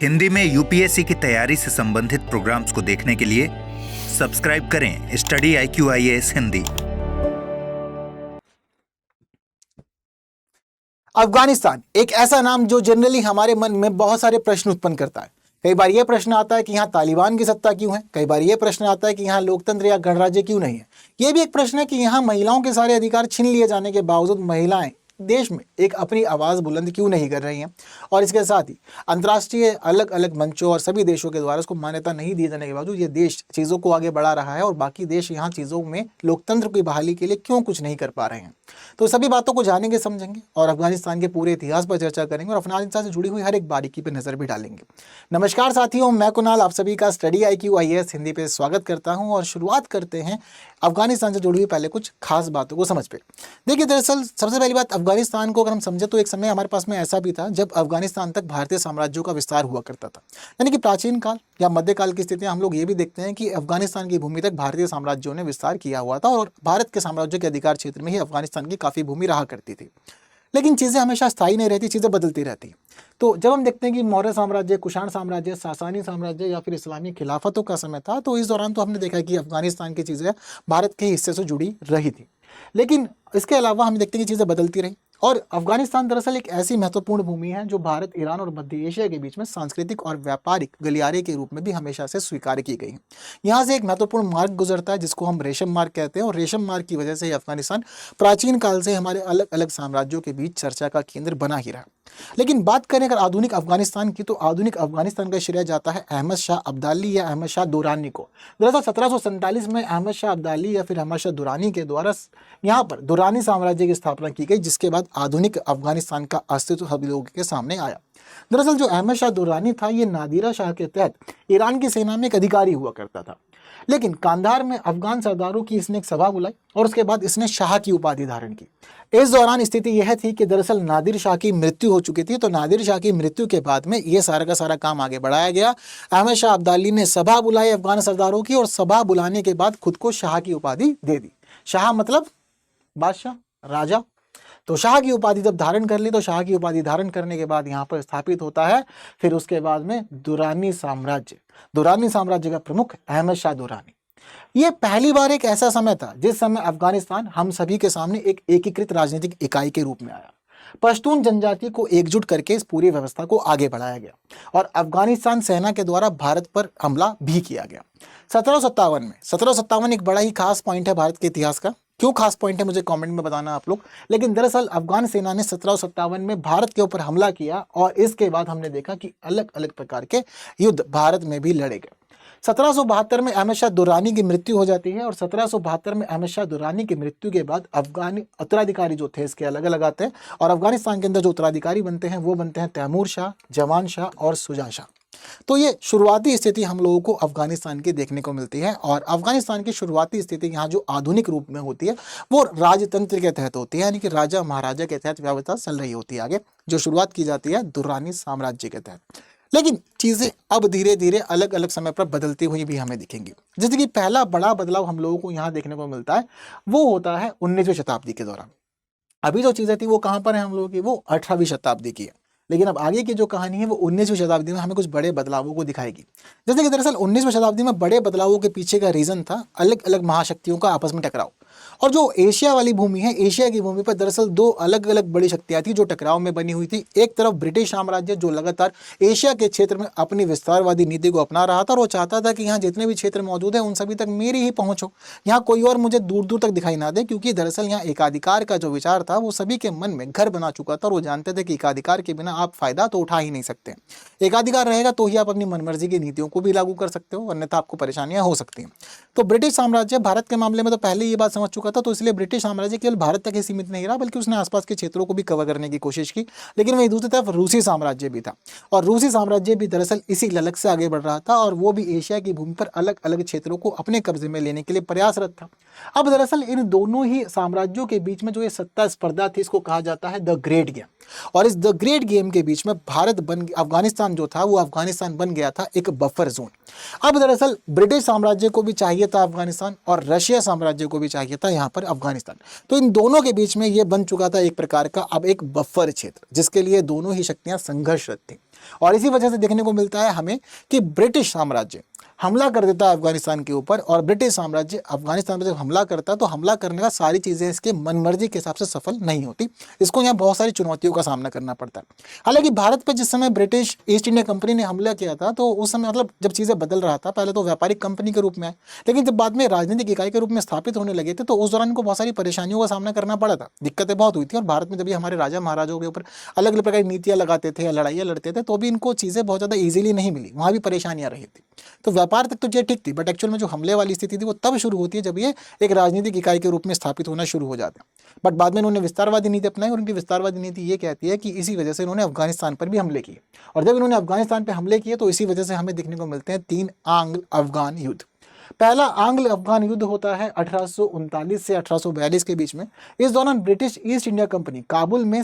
हिंदी में यूपीएससी की तैयारी से संबंधित प्रोग्राम्स को देखने के लिए सब्सक्राइब करें स्टडी IQIAS हिंदी। अफगानिस्तान एक ऐसा नाम जो जनरली हमारे मन में बहुत सारे प्रश्न उत्पन्न करता है। कई बार यह प्रश्न आता है कि यहाँ तालिबान की सत्ता क्यों है। कई बार यह प्रश्न आता है कि यहाँ लोकतंत्र या गणराज्य क्यों नहीं है। यह भी एक प्रश्न है कि यहाँ महिलाओं के सारे अधिकार छीन लिए जाने के बावजूद महिलाएं देश में एक अपनी आवाज़ बुलंद क्यों नहीं कर रही हैं। और इसके साथ ही अंतर्राष्ट्रीय अलग अलग मंचों और सभी देशों के द्वारा उसको मान्यता नहीं दिए जाने के बावजूद ये देश चीज़ों को आगे बढ़ा रहा है और बाकी देश यहाँ चीज़ों में लोकतंत्र की बहाली के लिए क्यों कुछ नहीं कर पा रहे हैं। तो सभी बातों को जानेंगे, समझेंगे और अफगानिस्तान के पूरे इतिहास पर चर्चा करेंगे और अफगानिस्तान से जुड़ी हुई हर एक बारीकी पर नजर भी डालेंगे। नमस्कार साथियों, मैं कुणाल आप सभी का स्टडी IQIAS हिंदी पे स्वागत करता हूं और शुरुआत करते हैं अफगानिस्तान से जुड़ी हुई पहले कुछ खास बातों को समझ पे। देखिए, दरअसल सबसे पहली बात, अफगानिस्तान को अगर हम समझे तो एक समय हमारे पास में ऐसा भी था जब अफगानिस्तान तक भारतीय साम्राज्यों का विस्तार हुआ करता था। यानी कि प्राचीन काल या मध्यकाल की स्थितियां हम लोग ये भी देखते हैं कि अफगानिस्तान की भूमि तक भारतीय साम्राज्यों ने विस्तार किया हुआ था और भारत के साम्राज्य के अधिकार क्षेत्र में ही अफगानिस्तान की काफ़ी भूमि रहा करती थी। लेकिन चीज़ें हमेशा स्थायी नहीं रहती, चीज़ें बदलती रहती। तो जब हम देखते हैं कि मौर्य साम्राज्य, कुषाण साम्राज्य, सासानी साम्राज्य या फिर इस्लामी खिलाफतों का समय था, तो इस दौरान तो हमने देखा कि अफगानिस्तान की चीज़ें भारत के हिस्से से जुड़ी रही थी। लेकिन इसके अलावा हम देखते हैं कि चीज़ें बदलती रही और अफगानिस्तान दरअसल एक ऐसी महत्वपूर्ण भूमि है जो भारत, ईरान और मध्य एशिया के बीच में सांस्कृतिक और व्यापारिक गलियारे के रूप में भी हमेशा से स्वीकार की गई है। यहाँ से एक महत्वपूर्ण मार्ग गुजरता है जिसको हम रेशम मार्ग कहते हैं और रेशम मार्ग की वजह से ही अफगानिस्तान प्राचीन काल से हमारे अलग अलग साम्राज्यों के बीच चर्चा का केंद्र बना ही रहा। लेकिन बात करें अगर आधुनिक अफगानिस्तान की, तो आधुनिक अफगानिस्तान का श्रेय जाता है अहमद शाह अब्दाली या अहमद शाह दुरानी को। दरअसल 1747 में अहमद शाह अब्दाली या फिर अहमद शाह दुरानी के द्वारा यहाँ पर दुरानी साम्राज्य की स्थापना की गई, जिसके बाद आधुनिक अफगानिस्तान का अस्तित्व सभी लोगों के सामने आया। दरअसल जो अहमद शाह दुरानी था, ये नादिरा शाह के तहत ईरान की सेना में एक अधिकारी हुआ करता था। लेकिन कांधार में अफगान सरदारों की इसने एक सभा बुलाई और उसके बाद इसने शाह की उपाधि धारण की। इस दौरान स्थिति यह थी कि दरअसल नादिर शाह की मृत्यु हो चुकी थी, तो नादिर शाह की मृत्यु के बाद में ये सारा का सारा काम आगे बढ़ाया गया। अहमद शाह अब्दाली ने सभा बुलाई अफगान सरदारों की और सभा बुलाने के बाद खुद को शाह की उपाधि दे दी। शाह मतलब बादशाह, राजा। तो शाह की उपाधि जब धारण कर ली, तो शाह की उपाधि धारण करने के बाद यहाँ पर स्थापित होता है फिर उसके बाद में दुरानी साम्राज्य। दुरानी साम्राज्य का प्रमुख अहमद शाह दुरानी। ये पहली बार एक ऐसा समय था जिस समय अफगानिस्तान हम सभी के सामने एक एकीकृत राजनीतिक इकाई के रूप में आया। पश्तून जनजाति को एकजुट करके इस पूरी व्यवस्था को आगे बढ़ाया गया और अफगानिस्तान सेना के द्वारा भारत पर हमला भी किया गया 1757 में। 1757 एक बड़ा ही खास पॉइंट है भारत के इतिहास का। क्यों खास पॉइंट है मुझे कमेंट में बताना आप लोग। लेकिन दरअसल अफगान सेना ने 1757 में भारत के ऊपर हमला किया और इसके बाद हमने देखा कि अलग अलग प्रकार के युद्ध भारत में भी लड़े गए। 1772 में अहमद शाह दुरानी की मृत्यु हो जाती है और 1772 में अहमद शाह दुरानी की मृत्यु के बाद अफगानी उत्तराधिकारी जो थे इसके अलग अलग आते हैं और अफगानिस्तान के अंदर जो उत्तराधिकारी बनते हैं वो बनते हैं तैमूर शाह, जवान शाह और शुजा शाह। तो ये शुरुआती स्थिति हम लोगों को अफगानिस्तान की देखने को मिलती है और अफगानिस्तान की शुरुआती स्थिति यहाँ जो आधुनिक रूप में होती है वो राजतंत्र के तहत होती है, यानी कि राजा महाराजा के तहत व्यवस्था चल रही होती है आगे, जो शुरुआत की जाती है दुरानी साम्राज्य के तहत। लेकिन चीज़ें अब धीरे धीरे अलग अलग समय पर बदलती हुई भी हमें दिखेंगी। जैसे कि पहला बड़ा बदलाव हम लोगों को यहाँ देखने को मिलता है वो होता है 19वीं शताब्दी के दौरान। अभी जो चीज़ें थी वो कहाँ पर है हम लोगों की, वो 18वीं शताब्दी की है। लेकिन अब आगे की जो कहानी है वो 19वीं शताब्दी में हमें कुछ बड़े बदलावों को दिखाएगी। जैसे कि दरअसल 19वीं शताब्दी में बड़े बदलावों के पीछे का रीज़न था अलग अलग महाशक्तियों का आपस में टकराव। और जो एशिया वाली भूमि है, एशिया की भूमि पर दरअसल दो अलग अलग बड़ी शक्तियाँ थी जो टकराव में बनी हुई थी। एक तरफ ब्रिटिश साम्राज्य जो लगातार एशिया के क्षेत्र में अपनी विस्तारवादी नीति को अपना रहा था और वो चाहता था कि यहाँ जितने भी क्षेत्र मौजूद हैं उन सभी तक मेरी ही पहुँच हो, यहाँ कोई और मुझे दूर दूर तक दिखाई ना दे, क्योंकि दरअसल यहाँ एकाधिकार का जो विचार था वो सभी के मन में घर बना चुका था और वो जानते थे कि एकाधिकार के बिना आप फायदा तो उठा ही नहीं सकते। एकाधिकार रहेगा तो ही आप अपनी मनमर्जी की नीतियों को भी लागू कर सकते हो, अन्यथा आपको परेशानियां हो सकती हैं। तो ब्रिटिश साम्राज्य भारत के मामले में तो पहले ये बात समझ चुका था, तो इसलिए ब्रिटिश साम्राज्य केवल भारत तक ही सीमित नहीं रहा बल्कि उसने आसपास के क्षेत्रों को भी कवर करने की कोशिश की। लेकिन वहीं दूसरी तरफ रूसी साम्राज्य भी था और रूसी साम्राज्य भी दरअसल इसी ललक से आगे बढ़ रहा था और वो भी एशिया की भूमि पर अलग अलग क्षेत्रों को अपने कब्जे में लेने के लिए प्रयासरत था। अब दरअसल इन दोनों ही साम्राज्यों के बीच में जो ये सत्ता स्पर्धा थी इसको कहा जाता है द ग्रेट गेम। और इस द ग्रेट गेम के बीच में अफगानिस्तान जो था वो अफगानिस्तान बन गया था एक बफर जोन। अब दरअसल ब्रिटिश साम्राज्य को भी चाहिए था अफगानिस्तान और रशिया साम्राज्य को भी चाहिए था यहाँ पर अफगानिस्तान। तो इन दोनों के बीच में ये बन चुका था एक प्रकार का अब एक बफर क्षेत्र जिसके लिए दोनों ही शक्तियां संघर्षरत थी। और इसी वजह से देखने को मिलता है हमें कि ब्रिटिश साम्राज्य हमला कर देता है अफगानिस्तान के ऊपर, और ब्रिटिश साम्राज्य अफगानिस्तान पर जब हमला करता है तो हमला करने का सारी चीज़ें इसके मनमर्जी के हिसाब से सफल नहीं होती। इसको यहाँ बहुत सारी चुनौतियों का सामना करना पड़ता है। हालांकि भारत पर जिस समय ब्रिटिश ईस्ट इंडिया कंपनी ने हमला किया था तो उस समय मतलब जब चीज़ें बदल रहा था, पहले तो व्यापारिक कंपनी के रूप में आए, लेकिन जब बाद में राजनीतिक इकाई के रूप में स्थापित होने लगे थे तो उस दौरान इनको बहुत सारी परेशानियों का सामना करना पड़ा था, दिक्कतें बहुत हुई थी। और भारत में जब ये हमारे राजा महाराजाओं के ऊपर अलग अलग प्रकार की नीतियाँ लगाते थे या लड़ाइयाँ लड़ते थे तो भी इनको चीज़ें बहुत ज़्यादा ईजिली नहीं मिली, वहाँ भी परेशानियाँ रही थी। तो व्यापार तक तो ये ठीक थी, बट एक्चुअल में जो हमले वाली स्थिति थी वो तब शुरू होती है जब ये एक राजनीतिक इकाई के रूप में स्थापित होना शुरू हो जाते हैं। बट बाद में इन्होंने विस्तारवादी नीति अपनाई, और उनकी विस्तारवादी नीति ये कहती है कि इसी वजह से इन्होंने अफगानिस्तान पर भी हमले किए। और जब इन्होंने अफगानिस्तान पर हमले किए तो इसी वजह से हमें देखने को मिलते हैं 3 आंग्ल अफगान युद्ध। पहला आंग्ल अफगान युद्ध होता है 1839 से 1842 के बीच में। इस दौरान British east India company Kabul में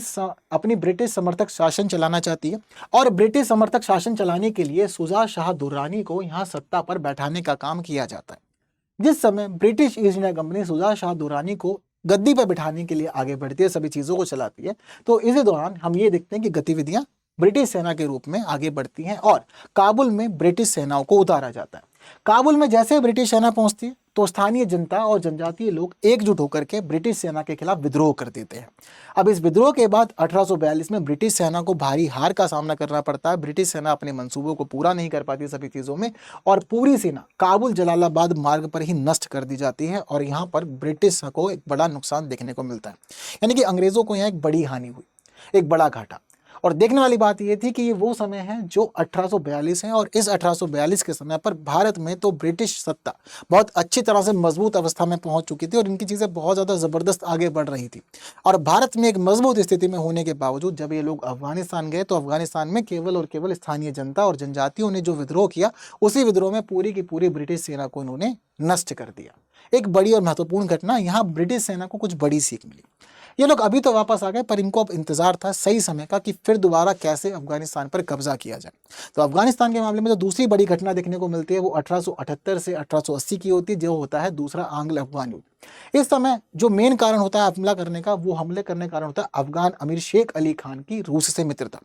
अपनी ब्रिटिश समर्थक शासन चलाना चाहती है, और ब्रिटिश समर्थक शासन चलाने के लिए शुजा शाह दुर्रानी को यहाँ सत्ता पर बैठाने का काम किया जाता है। जिस समय British east India company Shuja Shah Durrani को गद्दी पर बिठाने के लिए आगे बढ़ती है, सभी चीज़ों को चलाती है, तो इसी दौरान हम ये देखते हैं कि गतिविधियां ब्रिटिश सेना के रूप में आगे बढ़ती हैं और काबुल में ब्रिटिश सेनाओं को उतारा जाता है। काबुल में जैसे ब्रिटिश सेना पहुंचती है तो स्थानीय जनता और जनजातीय लोग एकजुट होकर के ब्रिटिश सेना के खिलाफ विद्रोह कर देते हैं। अब इस विद्रोह के बाद 1842 में ब्रिटिश सेना को भारी हार का सामना करना पड़ता है। ब्रिटिश सेना अपने मंसूबों को पूरा नहीं कर पाती सभी चीज़ों में, और पूरी सेना काबुल जलालाबाद मार्ग पर ही नष्ट कर दी जाती है, और यहाँ पर ब्रिटिश को एक बड़ा नुकसान देखने को मिलता है। यानी कि अंग्रेज़ों को यहाँ एक बड़ी हानि हुई, एक बड़ा घाटा। और देखने वाली बात यह थी कि ये वो समय है जो 1842 है, और इस 1842 के समय पर भारत में तो ब्रिटिश सत्ता बहुत अच्छी तरह से मजबूत अवस्था में पहुंच चुकी थी और इनकी चीज़ें बहुत ज़्यादा ज़बरदस्त आगे बढ़ रही थी। और भारत में एक मजबूत स्थिति में होने के बावजूद जब ये लोग अफगानिस्तान गए तो अफगानिस्तान में केवल और केवल स्थानीय जनता और जनजातियों ने जो विद्रोह किया, उसी विद्रोह में पूरी की पूरी ब्रिटिश सेना को इन्होंने नष्ट कर दिया। एक बड़ी और महत्वपूर्ण घटना, यहाँ ब्रिटिश सेना को कुछ बड़ी सीख मिली। ये लोग अभी तो वापस आ गए, पर इनको अब इंतजार था सही समय का कि फिर दोबारा कैसे अफगानिस्तान पर कब्जा किया जाए। तो अफगानिस्तान के मामले में जो दूसरी बड़ी घटना देखने को मिलती है वो 1878 से 1880 की होती है, जो होता है दूसरा आंग्ल अफगान युद्ध। इस समय जो मेन कारण होता है हमला करने का, वो हमले करने का कारण होता है अफगान अमीर शेख अली खान की रूस से मित्रता।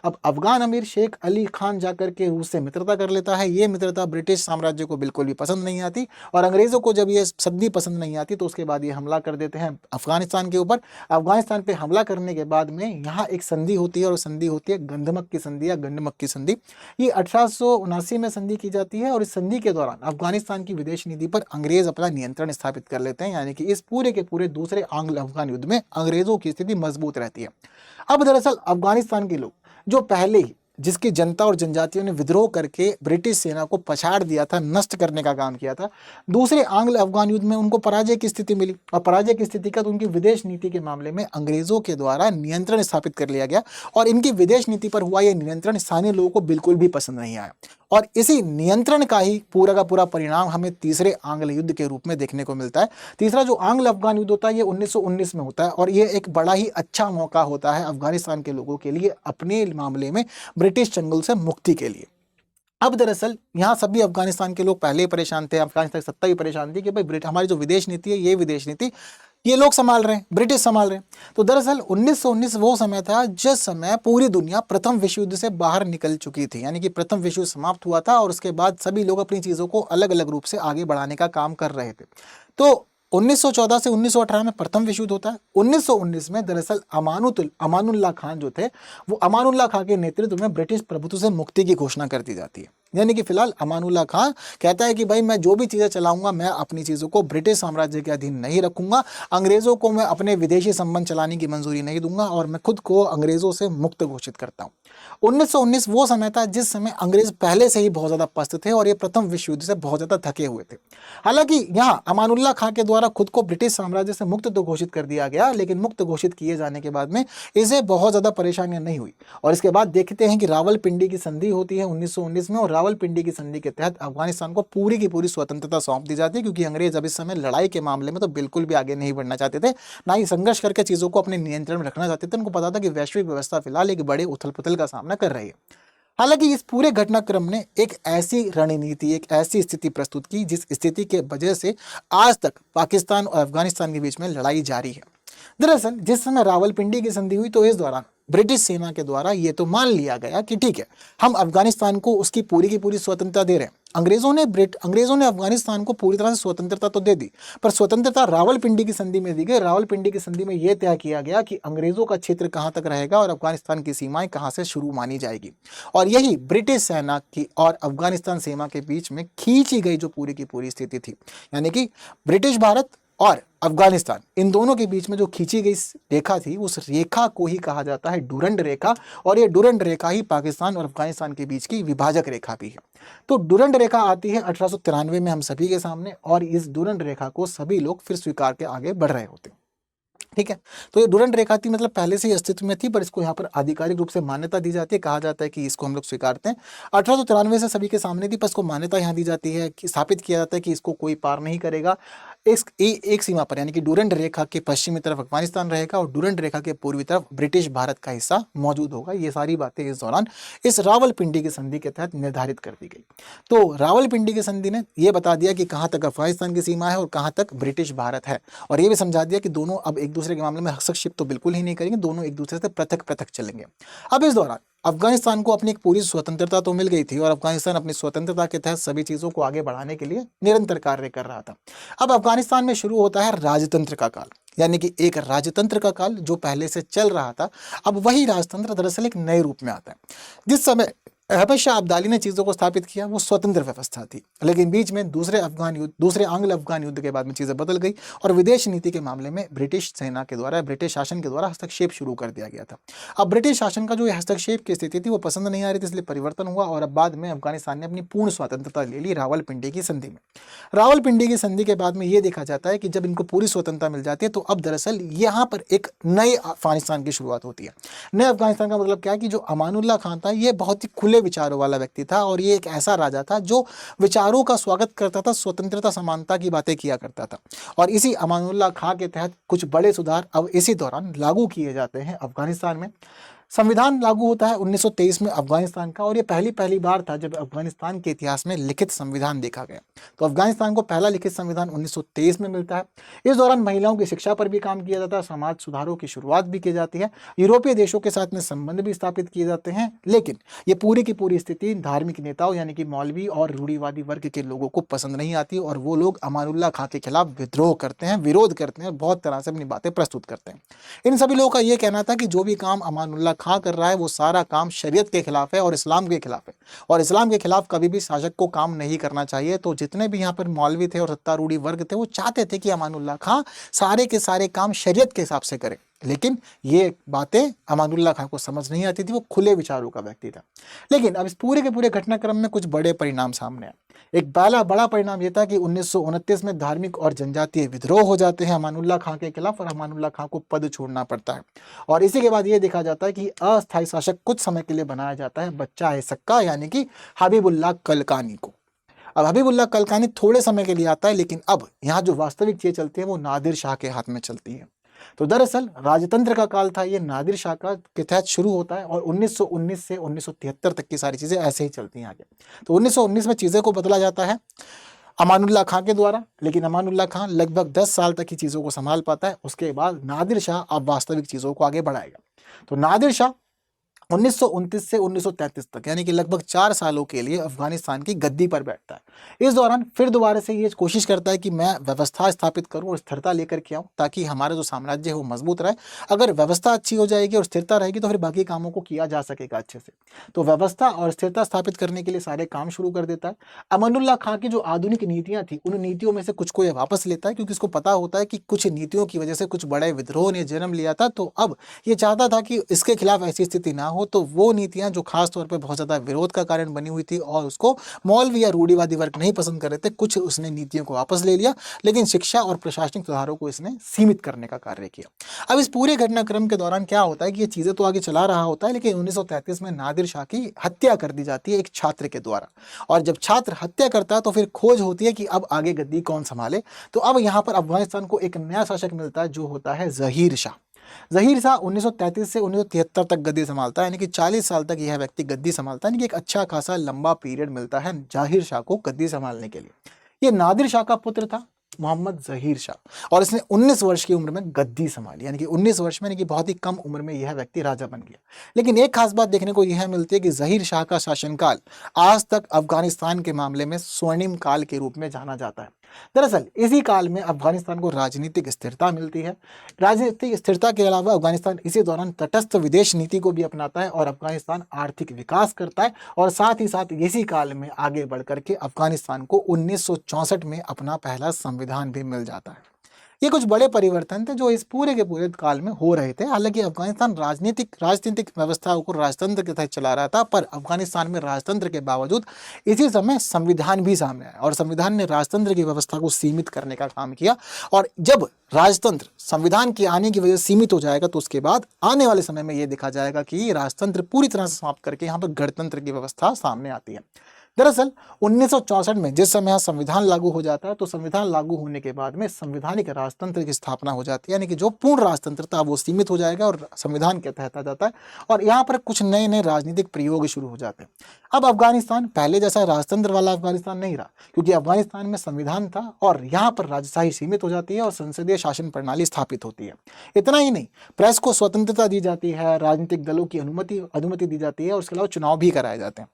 अब अफगान अमीर शेख अली खान जाकर के रूस से मित्रता कर लेता है। ये मित्रता ब्रिटिश साम्राज्य को बिल्कुल भी पसंद नहीं आती, और अंग्रेजों को जब ये संधि पसंद नहीं आती तो उसके बाद ये हमला कर देते हैं अफगानिस्तान के ऊपर। अफगानिस्तान पे हमला करने के बाद में यहाँ एक संधि होती है, और संधि होती है गंधमक की संधि या गंडमक की संधि। ये 1879 में संधि की जाती है, और इस संधि के दौरान अफगानिस्तान की विदेश नीति पर अंग्रेज अपना नियंत्रण स्थापित कर लेते हैं। यानी कि इस पूरे के पूरे दूसरे आंग्ल अफगान युद्ध में अंग्रेजों की स्थिति मजबूत रहती है। अब दरअसल अफगानिस्तान के लोग जो पहले ही जिसकी जनता और जनजातियों ने विद्रोह करके ब्रिटिश सेना को पछाड़ दिया था, नष्ट करने का काम किया था, दूसरे आंग्ल अफगान युद्ध में उनको पराजय की स्थिति मिली। और पराजय की स्थिति का तो उनकी विदेश नीति के मामले में अंग्रेजों के द्वारा नियंत्रण स्थापित कर लिया गया, और इनकी विदेश नीति पर हुआ यह नियंत्रण स्थानीय लोगों को बिल्कुल भी पसंद नहीं आया। और इसी नियंत्रण का ही पूरा का पूरा परिणाम हमें तीसरे आंग्ल युद्ध के रूप में देखने को मिलता है। तीसरा जो आंग्ल अफगान युद्ध होता है ये 1919 में होता है, और ये एक बड़ा ही अच्छा मौका होता है अफगानिस्तान के लोगों के लिए अपने मामले में ब्रिटिश चंगुल से मुक्ति के लिए। अब दरअसल यहाँ सभी अफगानिस्तान के लोग पहले ही परेशान थे, अफगानिस्तान की सत्ता भी परेशान थी कि भाई हमारी जो विदेश नीति है, ये विदेश नीति ये लोग संभाल रहे हैं, ब्रिटिश संभाल रहे हैं। तो दरअसल 1919 वो समय था जिस समय पूरी दुनिया प्रथम विश्व युद्ध से बाहर निकल चुकी थी। यानी कि प्रथम विश्व युद्ध समाप्त हुआ था, और उसके बाद सभी लोग अपनी चीज़ों को अलग अलग रूप से आगे बढ़ाने का काम कर रहे थे। तो 1914 से 1918 में प्रथम विश्व युद्ध होता है। 1919 में दरअसल अमानुल्लाह खान जो थे, वो अमानुल्लाह खान के नेतृत्व में ब्रिटिश प्रभुत्व से मुक्ति की घोषणा कर दी जाती है। यानी कि फिलहाल अमानुल्लाह खान कहता है कि भाई मैं जो भी चीज़ें चलाऊंगा, मैं अपनी चीज़ों को ब्रिटिश साम्राज्य के अधीन नहीं रखूंगा, अंग्रेज़ों को मैं अपने विदेशी संबंध चलाने की मंजूरी नहीं दूंगा, और मैं खुद को अंग्रेज़ों से मुक्त घोषित करता हूँ। 1919 वो समय था जिस समय अंग्रेज पहले से ही बहुत ज़्यादा पस्त थे, और ये प्रथम विश्व युद्ध से बहुत ज़्यादा थके हुए थे। हालांकि यहाँ अमानुल्लाह खान के द्वारा खुद को ब्रिटिश साम्राज्य से मुक्त तो घोषित कर दिया गया, लेकिन मुक्त घोषित किए जाने के बाद में इसे बहुत ज़्यादा परेशानियां नहीं हुई। और इसके बाद देखते हैं कि रावलपिंडी की संधि होती है 1919 में, और रावलपिंडी की संधि के तहत अफगानिस्तान को पूरी की पूरी स्वतंत्रता सौंप दी जाती है, क्योंकि अंग्रेज अब इस समय लड़ाई के मामले में तो बिल्कुल भी आगे नहीं बढ़ना चाहते थे, ना ही संघर्ष करके चीज़ों को अपने नियंत्रण में रखना चाहते थे। उनको पता था कि वैश्विक व्यवस्था फिलहाल एक बड़े उथल पुथल का सामना कर रही है। हालांकि इस पूरे घटनाक्रम ने एक ऐसी रणनीति, एक ऐसी स्थिति प्रस्तुत की जिस स्थिति के वजह से आज तक पाकिस्तान और अफगानिस्तान के बीच में लड़ाई जारी है। दरअसल जिस समय रावलपिंडी की संधि हुई तो इस दौरान ब्रिटिश सेना के द्वारा ये तो मान लिया गया कि ठीक है, हम अफगानिस्तान को उसकी पूरी की पूरी स्वतंत्रता दे रहे हैं। अंग्रेजों ने अफगानिस्तान को पूरी तरह से स्वतंत्रता तो दे दी, पर स्वतंत्रता रावलपिंडी की संधि में दी गई। रावलपिंडी की संधि में यह तय किया गया कि अंग्रेजों का क्षेत्र कहां तक रहेगा और अफगानिस्तान की सीमाएं कहां से शुरू मानी जाएगी। और यही ब्रिटिश सेना की और अफगानिस्तान सेना के बीच में खींची गई जो पूरी की पूरी स्थिति थी, यानी कि ब्रिटिश भारत और अफगानिस्तान इन दोनों के बीच में जो खींची गई रेखा थी, उस रेखा को ही कहा जाता है डुरंड रेखा। और ये डुरंड रेखा ही पाकिस्तान और अफगानिस्तान के बीच की विभाजक रेखा भी है। तो डुरंड रेखा आती है 1893 में हम सभी के सामने, और इस डुरंड रेखा को सभी लोग फिर स्वीकार के आगे बढ़ रहे होते हैं। ठीक है, तो ये डुरंड रेखा थी, मतलब पहले से ही अस्तित्व में थी, पर इसको यहाँ पर आधिकारिक रूप से मान्यता दी जाती है। कहा जाता है कि इसको हम लोग स्वीकारते हैं। 1893 से सभी के सामने थी, पर इसको मान्यता यहाँ दी जाती है कि स्थापित किया जाता है कि इसको कोई पार नहीं करेगा। एक सीमा पर, यानी कि डुरंड रेखा के पश्चिमी तरफ अफगानिस्तान रहेगा और डुरंड रेखा के पूर्वी तरफ ब्रिटिश भारत का हिस्सा मौजूद होगा। ये सारी बातें इस दौरान इस रावलपिंडी की संधि के तहत निर्धारित कर दी गई। तो रावलपिंडी की संधि ने यह बता दिया कि कहाँ तक अफगानिस्तान की सीमा है और कहाँ तक ब्रिटिश भारत है, और ये भी समझा दिया कि दोनों अब एक दूसरे के मामले में हस्तक्षेप तो बिल्कुल ही नहीं करेंगे, दोनों एक दूसरे से पृथक पृथक चलेंगे। अब इस दौरान अफगानिस्तान को अपनी एक पूरी स्वतंत्रता तो मिल गई थी, और अफगानिस्तान अपनी स्वतंत्रता के तहत सभी चीजों को आगे बढ़ाने के लिए निरंतर कार्य कर रहा था। अब अफगानिस्तान में शुरू होता है राजतंत्र का काल, यानी कि एक राजतंत्र का काल जो पहले से चल रहा था, अब वही राजतंत्र दरअसल एक नए रूप में आता है। जिस समय अहमद शाह अब्दाली ने चीज़ों को स्थापित किया वो स्वतंत्र व्यवस्था थी, लेकिन बीच में दूसरे आंग्ल अफगान युद्ध के बाद में चीज़ें बदल गई और विदेश नीति के मामले में ब्रिटिश सेना के द्वारा, ब्रिटिश शासन के द्वारा हस्तक्षेप शुरू कर दिया गया था। अब ब्रिटिश शासन का जो हस्तक्षेप की स्थिति थी वो पसंद नहीं आ रही थी, इसलिए परिवर्तन हुआ और अब बाद में अफगानिस्तान ने अपनी पूर्ण स्वतंत्रता ले ली रावलपिंडी की संधि में। रावलपिंडी की संधि के बाद में ये देखा जाता है कि जब इनको पूरी स्वतंत्रता मिल जाती है तो अब दरअसल यहाँ पर एक नए अफगानिस्तान की शुरुआत होती है। नए अफगानिस्तान का मतलब क्या है कि जो अमानुल्लाह खान था ये बहुत ही खुले विचारों वाला व्यक्ति था, और ये एक ऐसा राजा था जो विचारों का स्वागत करता था, स्वतंत्रता समानता की बातें किया करता था। और इसी अमानुल्लाह खान के तहत कुछ बड़े सुधार अब इसी दौरान लागू किए जाते हैं अफगानिस्तान में। संविधान लागू होता है 1923 में अफगानिस्तान का, और ये पहली बार था जब अफगानिस्तान के इतिहास में लिखित संविधान देखा गया। तो अफगानिस्तान को पहला लिखित संविधान 1923 में मिलता है। इस दौरान महिलाओं की शिक्षा पर भी काम किया जाता है, समाज सुधारों की शुरुआत भी की जाती है, यूरोपीय देशों के साथ में संबंध भी स्थापित किए जाते हैं। लेकिन ये पूरी की पूरी स्थिति धार्मिक नेताओं यानी कि मौलवी और रूढ़िवादी वर्ग के लोगों को पसंद नहीं आती, और वो लोग अमानुल्लाह खां के खिलाफ विद्रोह करते हैं, विरोध करते हैं, बहुत तरह से अपनी बातें प्रस्तुत करते हैं। इन सभी लोगों का ये कहना था कि जो भी काम अमानुल्लाह खां कर रहा है वो सारा काम शरीयत के खिलाफ है और इस्लाम के खिलाफ है, और इस्लाम के खिलाफ कभी भी शासक को काम नहीं करना चाहिए। तो जितने भी यहाँ पर मौलवी थे और सत्तारूढ़ी वर्ग थे वो चाहते थे कि अमानुल्लाह खां सारे के सारे काम शरीयत के हिसाब से करे, लेकिन ये बातें अमानुल्लाह खां को समझ नहीं आती थी, वो खुले विचारों का व्यक्ति था। लेकिन अब इस पूरे के पूरे घटनाक्रम में कुछ बड़े परिणाम सामने आए। एक बड़ा परिणाम यह था कि 1929 में धार्मिक और जनजातीय विद्रोह हो जाते हैं अमानुल्लाह खां के खिलाफ, और अमानुल्लाह खां को पद छोड़ना पड़ता है। और इसी के बाद ये देखा जाता है कि अस्थायी शासक कुछ समय के लिए बनाया जाता है बच्चा है सक्का यानी कि हबीबुल्लाह कलकानी को। अब हबीबुल्लाह कलकानी थोड़े समय के लिए आता है, लेकिन अब यहाँ जो वास्तविक चीजें चलती है वो नादिर शाह के हाथ में चलती है। तो दरअसल राजतंत्र का काल था ये नादिर शाह का के तहत शुरू होता है, और 1919 से 1973 तक की सारी चीजें ऐसे ही चलती हैं आगे। तो 1919 में चीजें को बदला जाता है अमानुल्लाह खां के द्वारा, लेकिन अमानुल्लाह खां लगभग 10 साल तक ही चीजों को संभाल पाता है। उसके बाद नादिर शाह अब वास्तविक चीजों को आगे बढ़ाएगा। तो नादिर शाह 1929 से 1933 तक यानी कि लगभग 4 सालों के लिए अफगानिस्तान की गद्दी पर बैठता है। इस दौरान फिर दोबारा से ये कोशिश करता है कि मैं व्यवस्था स्थापित करूं और स्थिरता लेकर के आऊं, ताकि हमारा जो साम्राज्य है वो मजबूत रहे। अगर व्यवस्था अच्छी हो जाएगी और स्थिरता रहेगी तो फिर बाकी कामों को किया जा सकेगा अच्छे से। तो व्यवस्था और स्थिरता स्थापित करने के लिए सारे काम शुरू कर देता है। अमानुल्लाह खां की जो आधुनिक नीतियां थी उन नीतियों में से कुछ को ये वापस लेता है, क्योंकि इसको पता होता है कि कुछ नीतियों की वजह से कुछ बड़े विद्रोह ने जन्म लिया था। तो अब ये चाहता था कि इसके खिलाफ ऐसी स्थिति ना हो, तो वो नीतियां जो खास तौर पे बहुत ज्यादा विरोध का कारण बनी हुई थी और उसको मौलवी या रूढ़िवादी वर्ग नहीं पसंद कर रहे थे, कुछ उसने नीतियों को वापस ले लिया, लेकिन शिक्षा और प्रशासनिक सुधारों को इसने सीमित करने का कार्य किया। अब इस पूरे घटनाक्रम के दौरान क्या होता है कि ये चीजें तो आगे चला रहा होता है, लेकिन 1933 में नादिर शाह की हत्या कर दी जाती है एक छात्र के द्वारा, और जब छात्र हत्या करता है तो फिर खोज होती है कि अब आगे गद्दी कौन संभाले। तो अब यहाँ पर अफगानिस्तान को एक नया शासक मिलता है जो होता है जहीर शाह। जहीर शाह 1933 से 1973 तक गद्दी संभालता है, यानी कि 40 साल तक यह व्यक्ति गद्दी संभालता है, यानी कि एक अच्छा खासा लंबा पीरियड मिलता है जाहिर शाह को गद्दी संभालने के लिए। ये नादिर शाह का पुत्र था, मोहम्मद जहीर शाह, और इसने 19 वर्ष की उम्र में गद्दी संभाली, यानी कि 19 वर्ष में, यानी कि बहुत ही कम उम्र में यह व्यक्ति राजा बन गया। लेकिन एक खास बात देखने को यह मिलती है कि जहीर शाह का शासनकाल आज तक अफगानिस्तान के मामले में स्वर्णिम काल के रूप में जाना जाता है। दरअसल इसी काल में अफगानिस्तान को राजनीतिक स्थिरता मिलती है। राजनीतिक स्थिरता के अलावा अफगानिस्तान इसी दौरान तटस्थ विदेश नीति को भी अपनाता है और अफगानिस्तान आर्थिक विकास करता है, और साथ ही साथ इसी काल में आगे बढ़ करके अफगानिस्तान को 1964 में अपना पहला संविधान भी मिल जाता है। ये कुछ बड़े परिवर्तन थे जो इस पूरे के पूरे काल में हो रहे थे। हालांकि अफगानिस्तान राजनीतिक व्यवस्था को राजतंत्र के तहत चला रहा था, पर अफगानिस्तान में राजतंत्र के बावजूद इसी समय संविधान भी सामने आया और संविधान ने राजतंत्र की व्यवस्था को सीमित करने का काम किया। और जब राजतंत्र संविधान के आने की वजह से सीमित हो जाएगा तो उसके बाद आने वाले समय में यह देखा जाएगा कि राजतंत्र पूरी तरह से समाप्त करके यहाँ पर गणतंत्र की व्यवस्था सामने आती है। दरअसल 1964 में जिस समय संविधान लागू हो जाता है तो संविधान लागू होने के बाद में संवैधानिक राजतंत्र की स्थापना हो जाती है, यानी कि जो पूर्ण राजतंत्र था वो सीमित हो जाएगा और संविधान के तहत आ जाता है, और यहाँ पर कुछ नए नए राजनीतिक प्रयोग शुरू हो जाते हैं। अब अफगानिस्तान पहले जैसा राजतंत्र वाला अफगानिस्तान नहीं रहा, क्योंकि अफगानिस्तान में संविधान था और यहाँ पर राजशाही सीमित हो जाती है और संसदीय शासन प्रणाली स्थापित होती है। इतना ही नहीं, प्रेस को स्वतंत्रता दी जाती है, राजनीतिक दलों की अनुमति दी जाती है और उसके अलावा चुनाव भी कराए जाते हैं।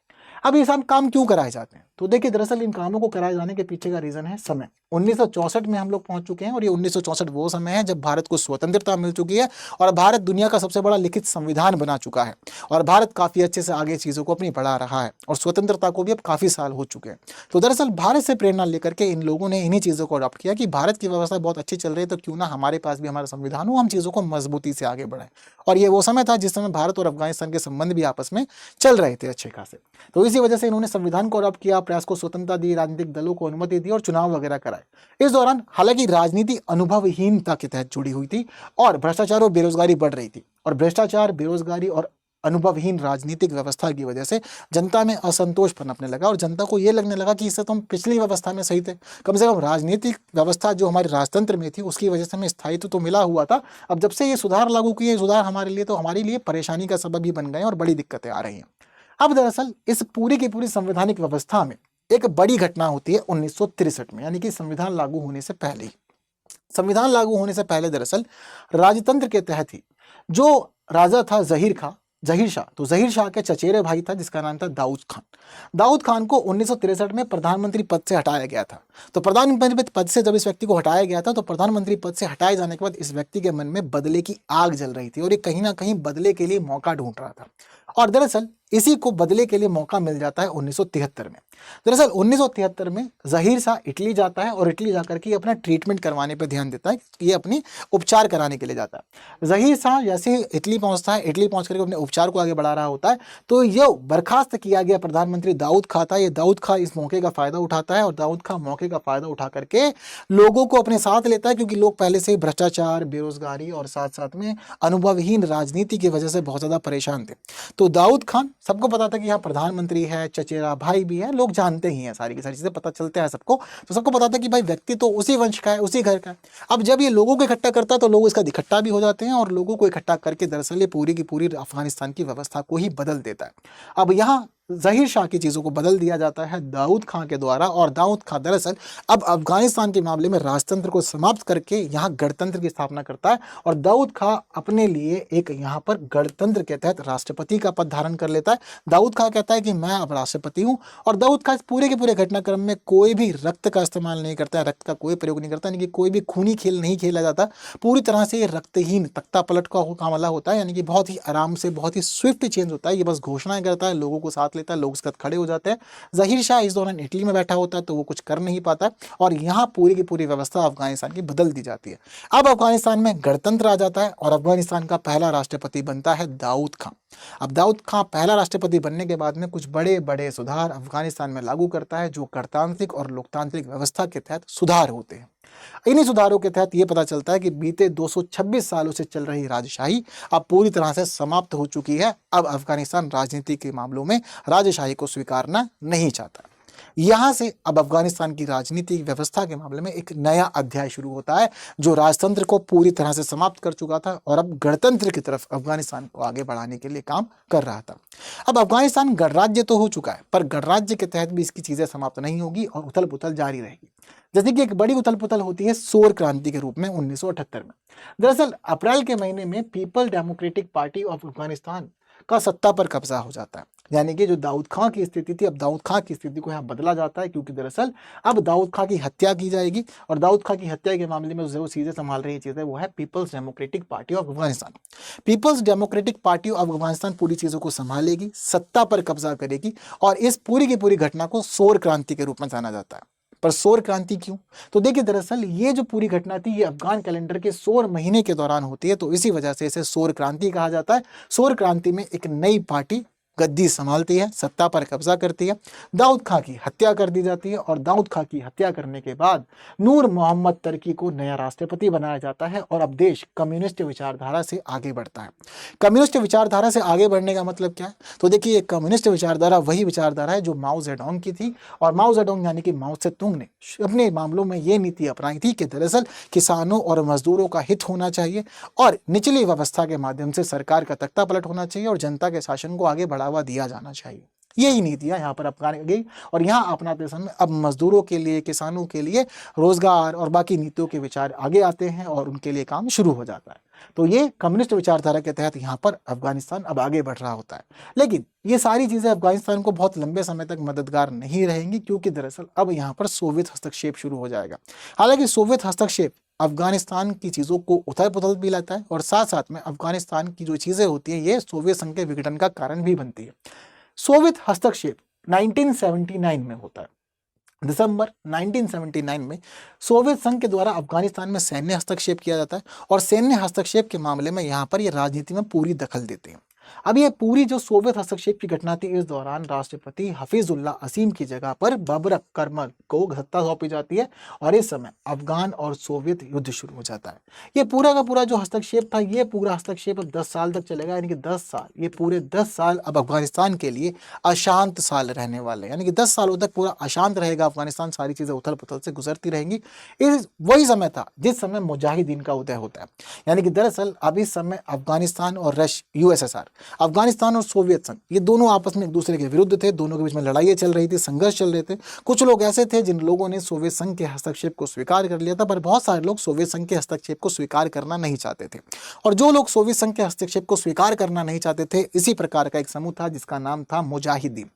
अब ये सब काम क्यों कराए जाते हैं? तो देखिए, दरअसल इन कामों को कराए जाने के पीछे का रीजन है समय। 1964 में हम लोग पहुंच चुके हैं और ये 1964 वो समय है जब भारत को स्वतंत्रता मिल चुकी है और भारत दुनिया का सबसे बड़ा लिखित संविधान बना चुका है और भारत काफी अच्छे से आगे चीजों को अपनी बढ़ा रहा है और स्वतंत्रता को भी अब काफी साल हो चुके हैं। तो दरअसल भारत से प्रेरणा लेकर के इन लोगों ने इन्हीं चीजों को अडॉप्ट किया कि भारत की व्यवस्था बहुत अच्छी चल रही है तो क्यों ना हमारे पास भी हमारा संविधान हो, हम चीजों को मजबूती से आगे बढ़ाएं। और ये वो समय था जिस समय भारत और अफगानिस्तान के संबंध भी आपस में चल रहे थे अच्छे खासे। तो इसी वजह से इन्होंने संविधान को अडॉप्ट किया, प्रेस को स्वतंत्रता दी, राजनीतिक दलों को अनुमति दी और चुनाव वगैरह कराए। इस दौरान हालांकि राजनीति अनुभवहीनता के तहत जुड़ी हुई थी और भ्रष्टाचार और बेरोजगारी बढ़ रही थी, और भ्रष्टाचार, बेरोजगारी और अनुभवहीन राजनीतिक व्यवस्था की वजह से जनता में असंतोष पनपने लगा और जनता को यह लगने लगा कि इससे तो हम पिछली व्यवस्था में सही थे, कम से कम राजनीतिक व्यवस्था जो हमारे राजतंत्र में थी उसकी वजह से हमें स्थायित्व तो मिला हुआ था। अब जब से ये सुधार लागू किए, सुधार हमारे लिए परेशानी का सबब भी बन गए और बड़ी दिक्कतें आ रही हैं। अब दरअसल इस पूरी की पूरी संवैधानिक व्यवस्था में एक बड़ी घटना होती है 1963 में, यानी कि संविधान लागू होने से पहले ही। संविधान लागू होने से पहले दरअसल राजतंत्र के तहत ही जो राजा था जहीर शाह, तो जहीर शाह के चचेरे भाई था जिसका नाम था दाऊद खान। दाऊद खान को 1963 में प्रधानमंत्री पद से हटाया गया था। तो प्रधानमंत्री पद से जब इस व्यक्ति को हटाया गया था तो प्रधानमंत्री पद से हटाए जाने के बाद इस व्यक्ति के मन में बदले की आग जल रही थी और ये कहीं ना कहीं बदले के लिए मौका ढूंढ रहा था। और दरअसल इसी को बदले के लिए मौका मिल जाता है 1973 में। दरअसल 1973 में जहीर शाह इटली जाता है और इटली जाकर के अपना ट्रीटमेंट करवाने पर ध्यान देता है, ये अपनी उपचार कराने के लिए जाता है। जहीर शाह जैसे ही इटली पहुंचता है, इटली पहुंच करके अपने उपचार को आगे बढ़ा रहा होता है तो यह बर्खास्त किया गया प्रधानमंत्री दाऊद खां था, ये दाऊद खां इस मौके का फायदा उठाता है और दाऊद खां मौके का फायदा उठा करके लोगों को अपने साथ लेता है, क्योंकि लोग पहले से भ्रष्टाचार, बेरोजगारी और साथ साथ में अनुभवहीन राजनीति की वजह से बहुत ज्यादा परेशान थे। तो दाऊद खान, सबको पता था कि यहाँ प्रधानमंत्री है, चचेरा भाई भी है, लोग जानते ही हैं, सारी की सारी चीजें पता चलते हैं सबको, तो सबको पता था कि भाई व्यक्ति तो उसी वंश का है, उसी घर का है। अब जब ये लोगों को इकट्ठा करता है तो लोग इसका इकट्ठा भी हो जाते हैं और लोगों को इकट्ठा करके दरअसल ये पूरी की पूरी अफगानिस्तान की व्यवस्था को ही बदल देता है। अब यहाँ जहीर शाह की चीजों को बदल दिया जाता है दाऊद खां के द्वारा, और दाऊद खां दरअसल अब अफगानिस्तान के मामले में राजतंत्र को समाप्त करके यहाँ गणतंत्र की स्थापना करता है और दाऊद खां अपने लिए एक यहाँ पर गणतंत्र के तहत राष्ट्रपति का पद धारण कर लेता है। दाऊद खां कहता है कि मैं अब राष्ट्रपति हूँ, और दाऊद खां पूरे के पूरे घटनाक्रम में कोई भी रक्त का इस्तेमाल नहीं करता है, रक्त का कोई प्रयोग नहीं करता, यानी कि कोई भी खूनी खेल नहीं खेला जाता। पूरी तरह से ये रक्तहीन तख्ता पलट का मामला होता है, यानी कि बहुत ही आराम से, बहुत ही स्विफ्ट चेंज होता है। ये बस घोषणाएं करता है, लोगों को साथ लेता है, लोग उसके साथ खड़े हो जाते हैं। जहीर शाह इस दौरान इटली में बैठा होता है तो वो कुछ कर नहीं पाता और यहाँ पूरी की पूरी व्यवस्था अफगानिस्तान की बदल दी जाती है। अब अफगानिस्तान में गणतंत्र आ जाता है और अफगानिस्तान का पहला राष्ट्रपति बनता है दाऊद खां। अब दाऊद खां पहला राष्ट्रपति बनने के बाद में कुछ बड़े बड़े सुधार अफगानिस्तान में लागू करता है जो गणतांत्रिक और लोकतांत्रिक व्यवस्था के तहत सुधार होते हैं। इन्हीं सुधारों के तहत ये पता चलता है कि बीते 226 सालों से चल रही राजशाही अब पूरी तरह से समाप्त हो चुकी है। अब अफगानिस्तान राजनीति के मामलों में राजशाही को स्वीकारना नहीं चाहता। यहाँ से अब अफगानिस्तान की राजनीतिक व्यवस्था के मामले में एक नया अध्याय शुरू होता है जो राजतंत्र को पूरी तरह से समाप्त कर चुका था और अब गणतंत्र की तरफ अफगानिस्तान को आगे बढ़ाने के लिए काम कर रहा था। अब अफगानिस्तान गणराज्य तो हो चुका है, पर गणराज्य के तहत भी इसकी चीजें समाप्त नहीं होगी और उथल पुथल जारी रहेगी। जैसे कि एक बड़ी उथल पुथल होती है सोर क्रांति के रूप में 1978 में। दरअसल अप्रैल के महीने में people democratic party of Afghanistan का सत्ता पर कब्जा हो जाता है। यानी कि जो दाऊद खां की स्थिति थी, अब दाऊद खां की स्थिति को यहाँ बदला जाता है, क्योंकि दरअसल अब दाऊद खां की हत्या की जाएगी और दाऊद खां की हत्या के मामले में जो चीजें संभाल रही चीज है वो है people's democratic party of Afghanistan. People's democratic party of Afghanistan पूरी चीजों को संभालेगी, सत्ता पर कब्जा करेगी और इस पूरी की पूरी घटना को सोर क्रांति के रूप में जाना जाता है। पर सोर क्रांति क्यों? तो देखिए, दरअसल ये जो पूरी घटना थी ये अफगान कैलेंडर के सोर महीने के दौरान होती है, तो इसी वजह से इसे सोर क्रांति कहा जाता है। सोर क्रांति में एक नई पार्टी गद्दी संभालती है, सत्ता पर कब्जा करती है, दाऊद खां की हत्या कर दी जाती है और दाऊद खां की हत्या करने के बाद नूर मोहम्मद तर्की को नया राष्ट्रपति बनाया जाता है और अब देश कम्युनिस्ट विचारधारा से आगे बढ़ता है। कम्युनिस्ट विचारधारा से आगे बढ़ने का मतलब क्या है? तो देखिए, कम्युनिस्ट विचारधारा वही विचारधारा है जो माओ जेडोंग की थी, और माओ जेडोंग यानी कि माओ त्से-तुंग ने अपने मामलों में ये नीति अपनाई थी कि दरअसल किसानों और मजदूरों का हित होना चाहिए और निचली व्यवस्था के माध्यम से सरकार का तख्ता पलट होना चाहिए और जनता के शासन को आगे बढ़ावा दिया जाना चाहिए। यही नीतियां यहाँ पर अपनाई गई और यहाँ अपनाते समय अब मजदूरों के लिए, किसानों के लिए रोजगार और बाकी नीतियों के विचार आगे आते हैं और उनके लिए काम शुरू हो जाता है। तो ये कम्युनिस्ट विचारधारा के तहत यहाँ पर अफगानिस्तान अब आगे बढ़ रहा होता है। लेकिन ये सारी चीजें अफगानिस्तान को बहुत लंबे समय तक मददगार नहीं रहेंगी, क्योंकि दरअसल अब यहाँ पर सोवियत हस्तक्षेप शुरू हो जाएगा। हालांकि सोवियत हस्तक्षेप अफगानिस्तान की चीज़ों को उथल पुथल भी लाता है और साथ साथ में अफगानिस्तान की जो चीज़ें होती हैं ये सोवियत संघ के विघटन का कारण भी बनती है। सोवियत हस्तक्षेप 1979 में होता है। दिसंबर 1979 में सोवियत संघ के द्वारा अफगानिस्तान में सैन्य हस्तक्षेप किया जाता है और सैन्य हस्तक्षेप के मामले में यहाँ पर ये राजनीति में पूरी दखल देते हैं। अब ये पूरी जो सोवियत हस्तक्षेप की घटना थी, इस दौरान राष्ट्रपति हफीजुल्ला असीम की जगह पर बबरक करमल को सत्ता सौंपी जाती है और इस समय अफगान और सोवियत युद्ध शुरू हो जाता है। ये पूरा का पूरा जो हस्तक्षेप था, ये पूरा हस्तक्षेप अब 10 साल तक चलेगा, यानी कि 10 साल, ये पूरे 10 साल अब अफगानिस्तान के लिए अशांत साल रहने वाले, यानी कि 10 सालों तक पूरा अशांत रहेगा अफगानिस्तान, सारी चीजें उथल पुथल से गुजरती रहेंगी। इस वही समय था जिस समय मुजाहिदीन का उदय होता है, यानी कि दरअसल अब इस समय अफगानिस्तान और यूएसएसआर, अफगानिस्तान और सोवियत संघ, ये दोनों आपस में एक दूसरे के विरुद्ध थे, दोनों के बीच में लड़ाइयाँ चल रही थी, संघर्ष चल रहे थे। कुछ लोग ऐसे थे जिन लोगों ने सोवियत संघ के हस्तक्षेप को स्वीकार कर लिया था, पर बहुत सारे लोग सोवियत संघ के हस्तक्षेप को स्वीकार करना नहीं चाहते थे। और जो लोग सोवियत संघ के हस्तक्षेप को स्वीकार करना नहीं चाहते थे, इसी प्रकार का एक समूह था जिसका नाम था मुजाहिदीन।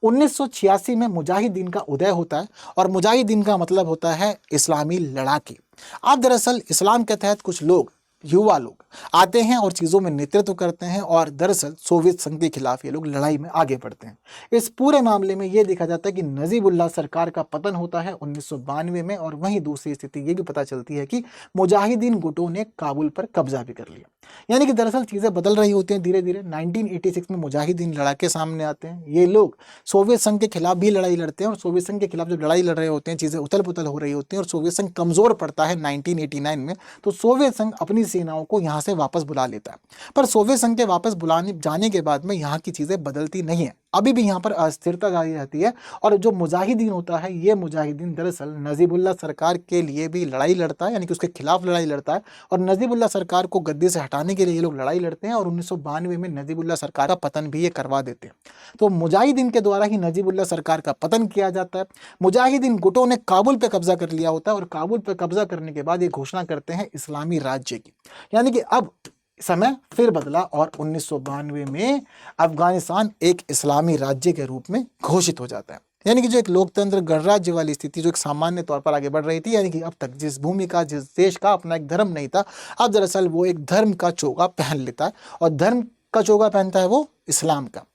1986 में मुजाहिदीन का उदय होता है और मुजाहिदीन का मतलब होता है इस्लामी लड़ाके। अब दरअसल इस्लाम के तहत कुछ लोग, युवा लोग आते हैं और चीज़ों में नेतृत्व करते हैं और दरअसल सोवियत संघ के खिलाफ ये लोग लड़ाई में आगे बढ़ते हैं। इस पूरे मामले में ये देखा जाता है कि नजीबुल्लाह सरकार का पतन होता है 1992 में, और वहीं दूसरी स्थिति ये भी पता चलती है कि मुजाहिदीन गुटों ने काबुल पर कब्जा भी कर लिया। यानी कि दरअसल चीज़ें बदल रही होती हैं धीरे धीरे। 1986 में मुजाहिदीन लड़ाके सामने आते हैं। ये लोग सोवियत संघ के खिलाफ भी लड़ाई लड़ते हैं और सोवियत संघ के खिलाफ जब लड़ाई लड़ रहे होते हैं, चीज़ें उथल पुथल हो रही होती हैं और सोवियत संघ कमज़ोर पड़ता है 1989 में, तो सोवियत संघ अपनी सेनाओं को यहाँ से वापस बुला लेता है। पर सोवियत संघ के वापस बुलाने जाने के बाद में यहाँ की चीज़ें बदलती नहीं है, अभी भी यहाँ पर अस्थिरता जारी रहती है। और जो मुजाहिदीन होता है, ये मुजाहिदीन दरअसल नजीबुल्लाह सरकार के लिए भी लड़ाई लड़ता है, यानी कि उसके खिलाफ लड़ाई लड़ता है और नजीबुल्लाह सरकार को गद्दी से हटाने के लिए ये लोग लड़ाई लड़ते हैं और 1992 में नजीबुल्लाह सरकार का पतन भी ये करवा देते हैं। तो मुजाहिदीन के द्वारा ही नजीबुल्लाह सरकार का पतन किया जाता है। मुजाहिदीन गुटों ने काबुल पर कब्जा कर लिया होता है और काबुल पर कब्जा करने के बाद ये घोषणा करते हैं इस्लामी राज्य की, यानी कि अब समय फिर बदला और 1992 में अफगानिस्तान एक इस्लामी राज्य के रूप में घोषित हो जाता है। यानी कि जो एक लोकतंत्र गणराज्य वाली स्थिति जो एक सामान्य तौर पर आगे बढ़ रही थी, यानी कि अब तक जिस भूमि का, जिस देश का अपना एक धर्म नहीं था, अब दरअसल वो एक धर्म का चोगा पहन लेता है और धर्म का चोगा पहनता है वो इस्लाम का।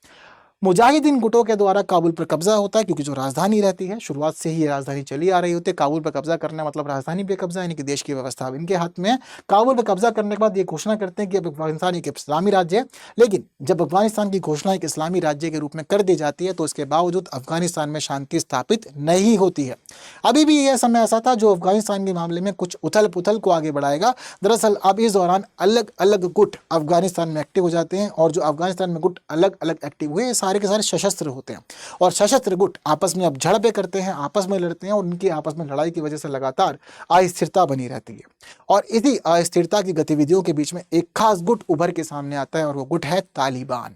मुजाहिदीन गुटों के द्वारा काबुल पर कब्जा होता है, क्योंकि जो राजधानी रहती है, शुरुआत से ही ये राजधानी चली आ रही होती है। काबुल पर कब्जा करना मतलब राजधानी पे कब्जा, यानी कि देश की व्यवस्था अब इनके हाथ में है। काबुल पर कब्जा करने के बाद ये घोषणा करते हैं कि अब अफगानिस्तान एक इस्लामी राज्य है। लेकिन जब अफगानिस्तान की घोषणा एक इस्लामी राज्य के रूप में कर दी जाती है, तो इसके बावजूद अफगानिस्तान में शांति स्थापित नहीं होती है। अभी भी यह समय ऐसा था जो अफगानिस्तान के मामले में कुछ उथल पुथल को आगे बढ़ाएगा। दरअसल अब इस दौरान अलग अलग गुट अफगानिस्तान में एक्टिव हो जाते हैं और जो अफगानिस्तान में गुट अलग अलग एक्टिव हुए, सारे के सारे सशस्त्र होते हैं और सशस्त्र गुट आपस में अब झड़पें करते हैं, आपस में लड़ते हैं और उनकी आपस में लड़ाई की वजह से लगातार अस्थिरता बनी रहती है। और इसी अस्थिरता की गतिविधियों के बीच में एक खास गुट उभर के सामने आता है और वो गुट है तालिबान।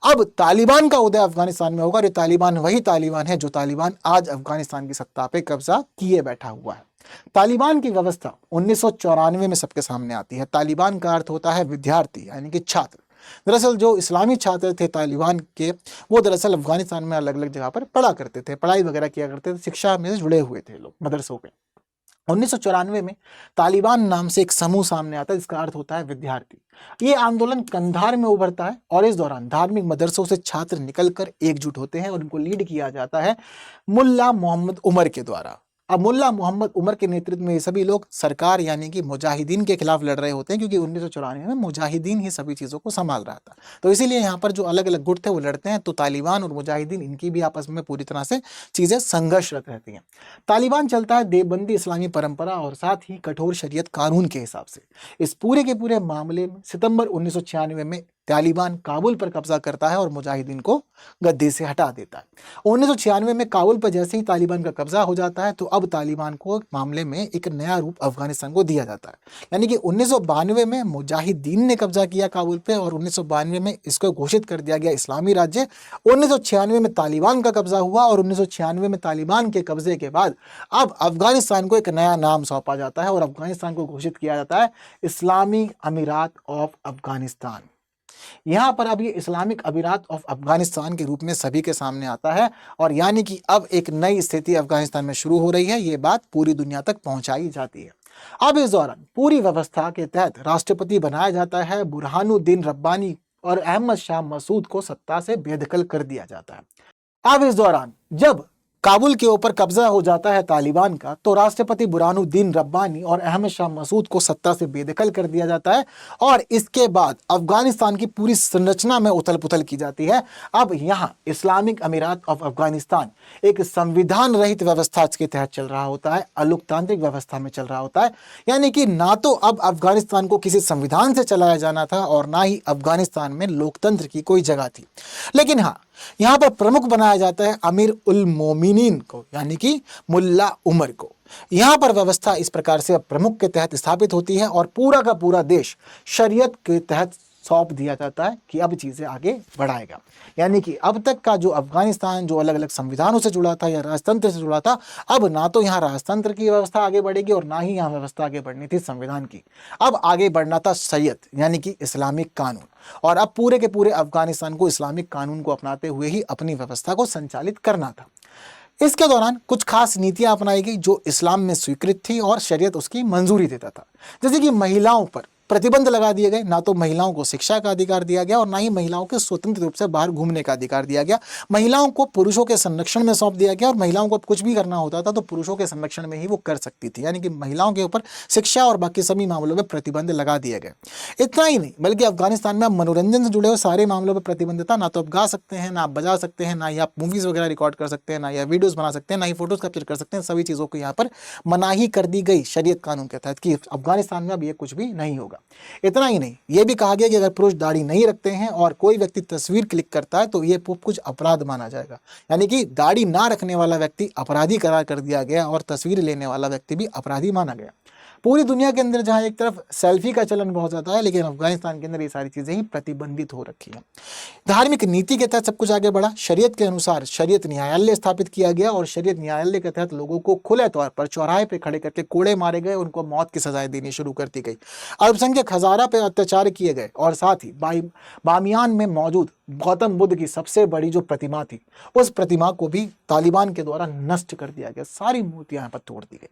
अब तालिबान का उदय अफगानिस्तान में होगा और ये तालिबान वही तालिबान है जो तालिबान आज अफगानिस्तान की सत्ता पे कब्जा किए बैठा हुआ है। तालिबान की व्यवस्था 1994 में सबके सामने आती है। तालिबान का अर्थ होता है विद्यार्थी यानी कि छात्र। दरअसल जो इस्लामी छात्र थे तालिबान के, वो दरअसल अफगानिस्तान में अलग अलग जगह पर पढ़ा करते थे, पढ़ाई वगैरह किया करते थे, शिक्षा में जुड़े हुए थे लोग मदरसों पे। 1994 में तालिबान नाम से एक समूह सामने आता है जिसका अर्थ होता है विद्यार्थी। ये आंदोलन कंधार में उभरता है और इस दौरान धार्मिक मदरसों से छात्र निकलकर एकजुट होते हैं और उनको लीड किया जाता है मुल्ला मोहम्मद उमर के द्वारा। अब मुल्ला मोहम्मद उमर के नेतृत्व में ये सभी लोग सरकार यानी कि मुजाहिदीन के खिलाफ लड़ रहे होते हैं, क्योंकि 1994 में मुजाहिदीन ही सभी चीज़ों को संभाल रहा था। तो इसीलिए यहाँ पर जो अलग अलग गुट थे वो लड़ते हैं, तो तालिबान और मुजाहिदीन इनकी भी आपस में पूरी तरह से चीज़ें संघर्षरत रहती हैं। तालिबान चलता है देवबंदी इस्लामी परंपरा और साथ ही कठोर शरीयत कानून के हिसाब से। इस पूरे के पूरे मामले में सितंबर 1996 में तालिबान काबुल पर कब्जा करता है और मुजाहिदीन को गद्दी से हटा देता है। 1996 में काबुल पर जैसे ही तालिबान का कब्जा हो जाता है तो अब तालिबान को मामले में एक नया रूप अफगानिस्तान को दिया जाता है। यानी कि 1992 में मुजाहिदीन ने कब्जा किया काबुल पे और 1992 में इसको घोषित कर दिया गया इस्लामी राज्य। 1996 में तालिबान का कब्जा हुआ और 1996 में तालिबान के कब्जे के बाद अब अफगानिस्तान को एक नया नाम सौंपा जाता है और अफगानिस्तान को घोषित किया जाता है इस्लामी अमीरात ऑफ अफगानिस्तान। यहाँ पर अब ये इस्लामिक अमीरात ऑफ अफगानिस्तान के रूप में सभी के सामने आता है और यानी कि अब एक नई स्थिति अफगानिस्तान में शुरू हो रही है। ये बात पूरी दुनिया तक पहुंचाई जाती है। अब इस दौरान पूरी व्यवस्था के तहत राष्ट्रपति बनाया जाता है बुरहानुद्दीन रब्बानी और अहमद शाह मसूद को सत्ता से बेदखल कर दिया जाता है। अब इस दौरान जब काबुल के ऊपर कब्जा हो जाता है तालिबान का, तो राष्ट्रपति बुरहानुद्दीन रब्बानी और अहमद शाह मसूद को सत्ता से बेदखल कर दिया जाता है और इसके बाद अफगानिस्तान की पूरी संरचना में उथल पुथल की जाती है। अब यहाँ इस्लामिक अमीरात ऑफ अफगानिस्तान एक संविधान रहित व्यवस्था के तहत चल रहा होता है, अलोकतांत्रिक व्यवस्था में चल रहा होता है। यानी कि ना तो अब अफगानिस्तान को किसी संविधान से चलाया जाना था और ना ही अफगानिस्तान में लोकतंत्र की कोई जगह थी। लेकिन हाँ, यहाँ पर प्रमुख बनाया जाता है अमीर उल मोमिनीन को यानी कि मुल्ला उमर को। यहाँ पर व्यवस्था इस प्रकार से अब प्रमुख के तहत स्थापित होती है और पूरा का पूरा देश शरीयत के तहत सौंप दिया जाता है कि अब चीज़ें आगे बढ़ाएगा। यानी कि अब तक का जो अफगानिस्तान जो अलग अलग संविधानों से जुड़ा था या राजतंत्र से जुड़ा था, अब ना तो यहाँ राजतंत्र की व्यवस्था आगे बढ़ेगी और ना ही यहाँ व्यवस्था आगे बढ़नी थी संविधान की। अब आगे बढ़ना था शरीयत यानी कि इस्लामिक कानून, और अब पूरे के पूरे अफगानिस्तान को इस्लामिक कानून को अपनाते हुए ही अपनी व्यवस्था को संचालित करना था। इसके दौरान कुछ खास नीतियां अपनाई गई जो इस्लाम में स्वीकृत थी और शरीयत उसकी मंजूरी देता था। जैसे कि महिलाओं पर प्रतिबंध लगा दिए गए, ना तो महिलाओं को शिक्षा का अधिकार दिया गया और ना ही महिलाओं के स्वतंत्र रूप से बाहर घूमने का अधिकार दिया गया। महिलाओं को पुरुषों के संरक्षण में सौंप दिया गया और महिलाओं को कुछ भी करना होता था तो पुरुषों के संरक्षण में ही वो कर सकती थी। यानी कि महिलाओं के ऊपर शिक्षा और बाकी सभी मामलों में प्रतिबंध लगा दिए गए। इतना ही नहीं बल्कि अफगानिस्तान में अब मनोरंजन से जुड़े हुए सारे मामलों पर प्रतिबंध था। ना तो आप गा सकते हैं, ना आप बजा सकते हैं, ना ही आप मूवीज़ वगैरह रिकॉर्ड कर सकते हैं, ना या वीडियोज़ बना सकते हैं, ना ही फोटोज़ कैप्चर कर सकते हैं। सभी चीज़ों को यहाँ पर मनाही कर दी गई शरीयत कानून के तहत कि अफगानिस्तान में अब ये कुछ भी नहीं होगा। इतना ही नहीं, ये भी कहा गया कि अगर पुरुष दाढ़ी नहीं रखते हैं और कोई व्यक्ति तस्वीर क्लिक करता है तो ये कुछ अपराध माना जाएगा। यानी कि दाढ़ी ना रखने वाला व्यक्ति अपराधी करार कर दिया गया और तस्वीर लेने वाला व्यक्ति भी अपराधी माना गया। पूरी दुनिया के अंदर जहाँ एक तरफ सेल्फी का चलन बहुत ज़्यादा है, लेकिन अफगानिस्तान के अंदर ये सारी चीज़ें ही प्रतिबंधित हो रखी हैं। धार्मिक नीति के तहत सब कुछ आगे बढ़ा। शरीयत के अनुसार शरीयत न्यायालय स्थापित किया गया और शरीयत न्यायालय के तहत लोगों को खुले तौर पर चौराहे पे खड़े करके कोड़े मारे गए, उनको मौत की सजाएं देनी शुरू कर दी गई। अल्पसंख्यक हज़ारा पे अत्याचार किए गए और साथ ही बामियान में मौजूद गौतम बुद्ध की सबसे बड़ी जो प्रतिमा थी उस प्रतिमा को भी तालिबान के द्वारा नष्ट कर दिया गया। सारी मूर्तियां यहाँ पर तोड़ दी गई।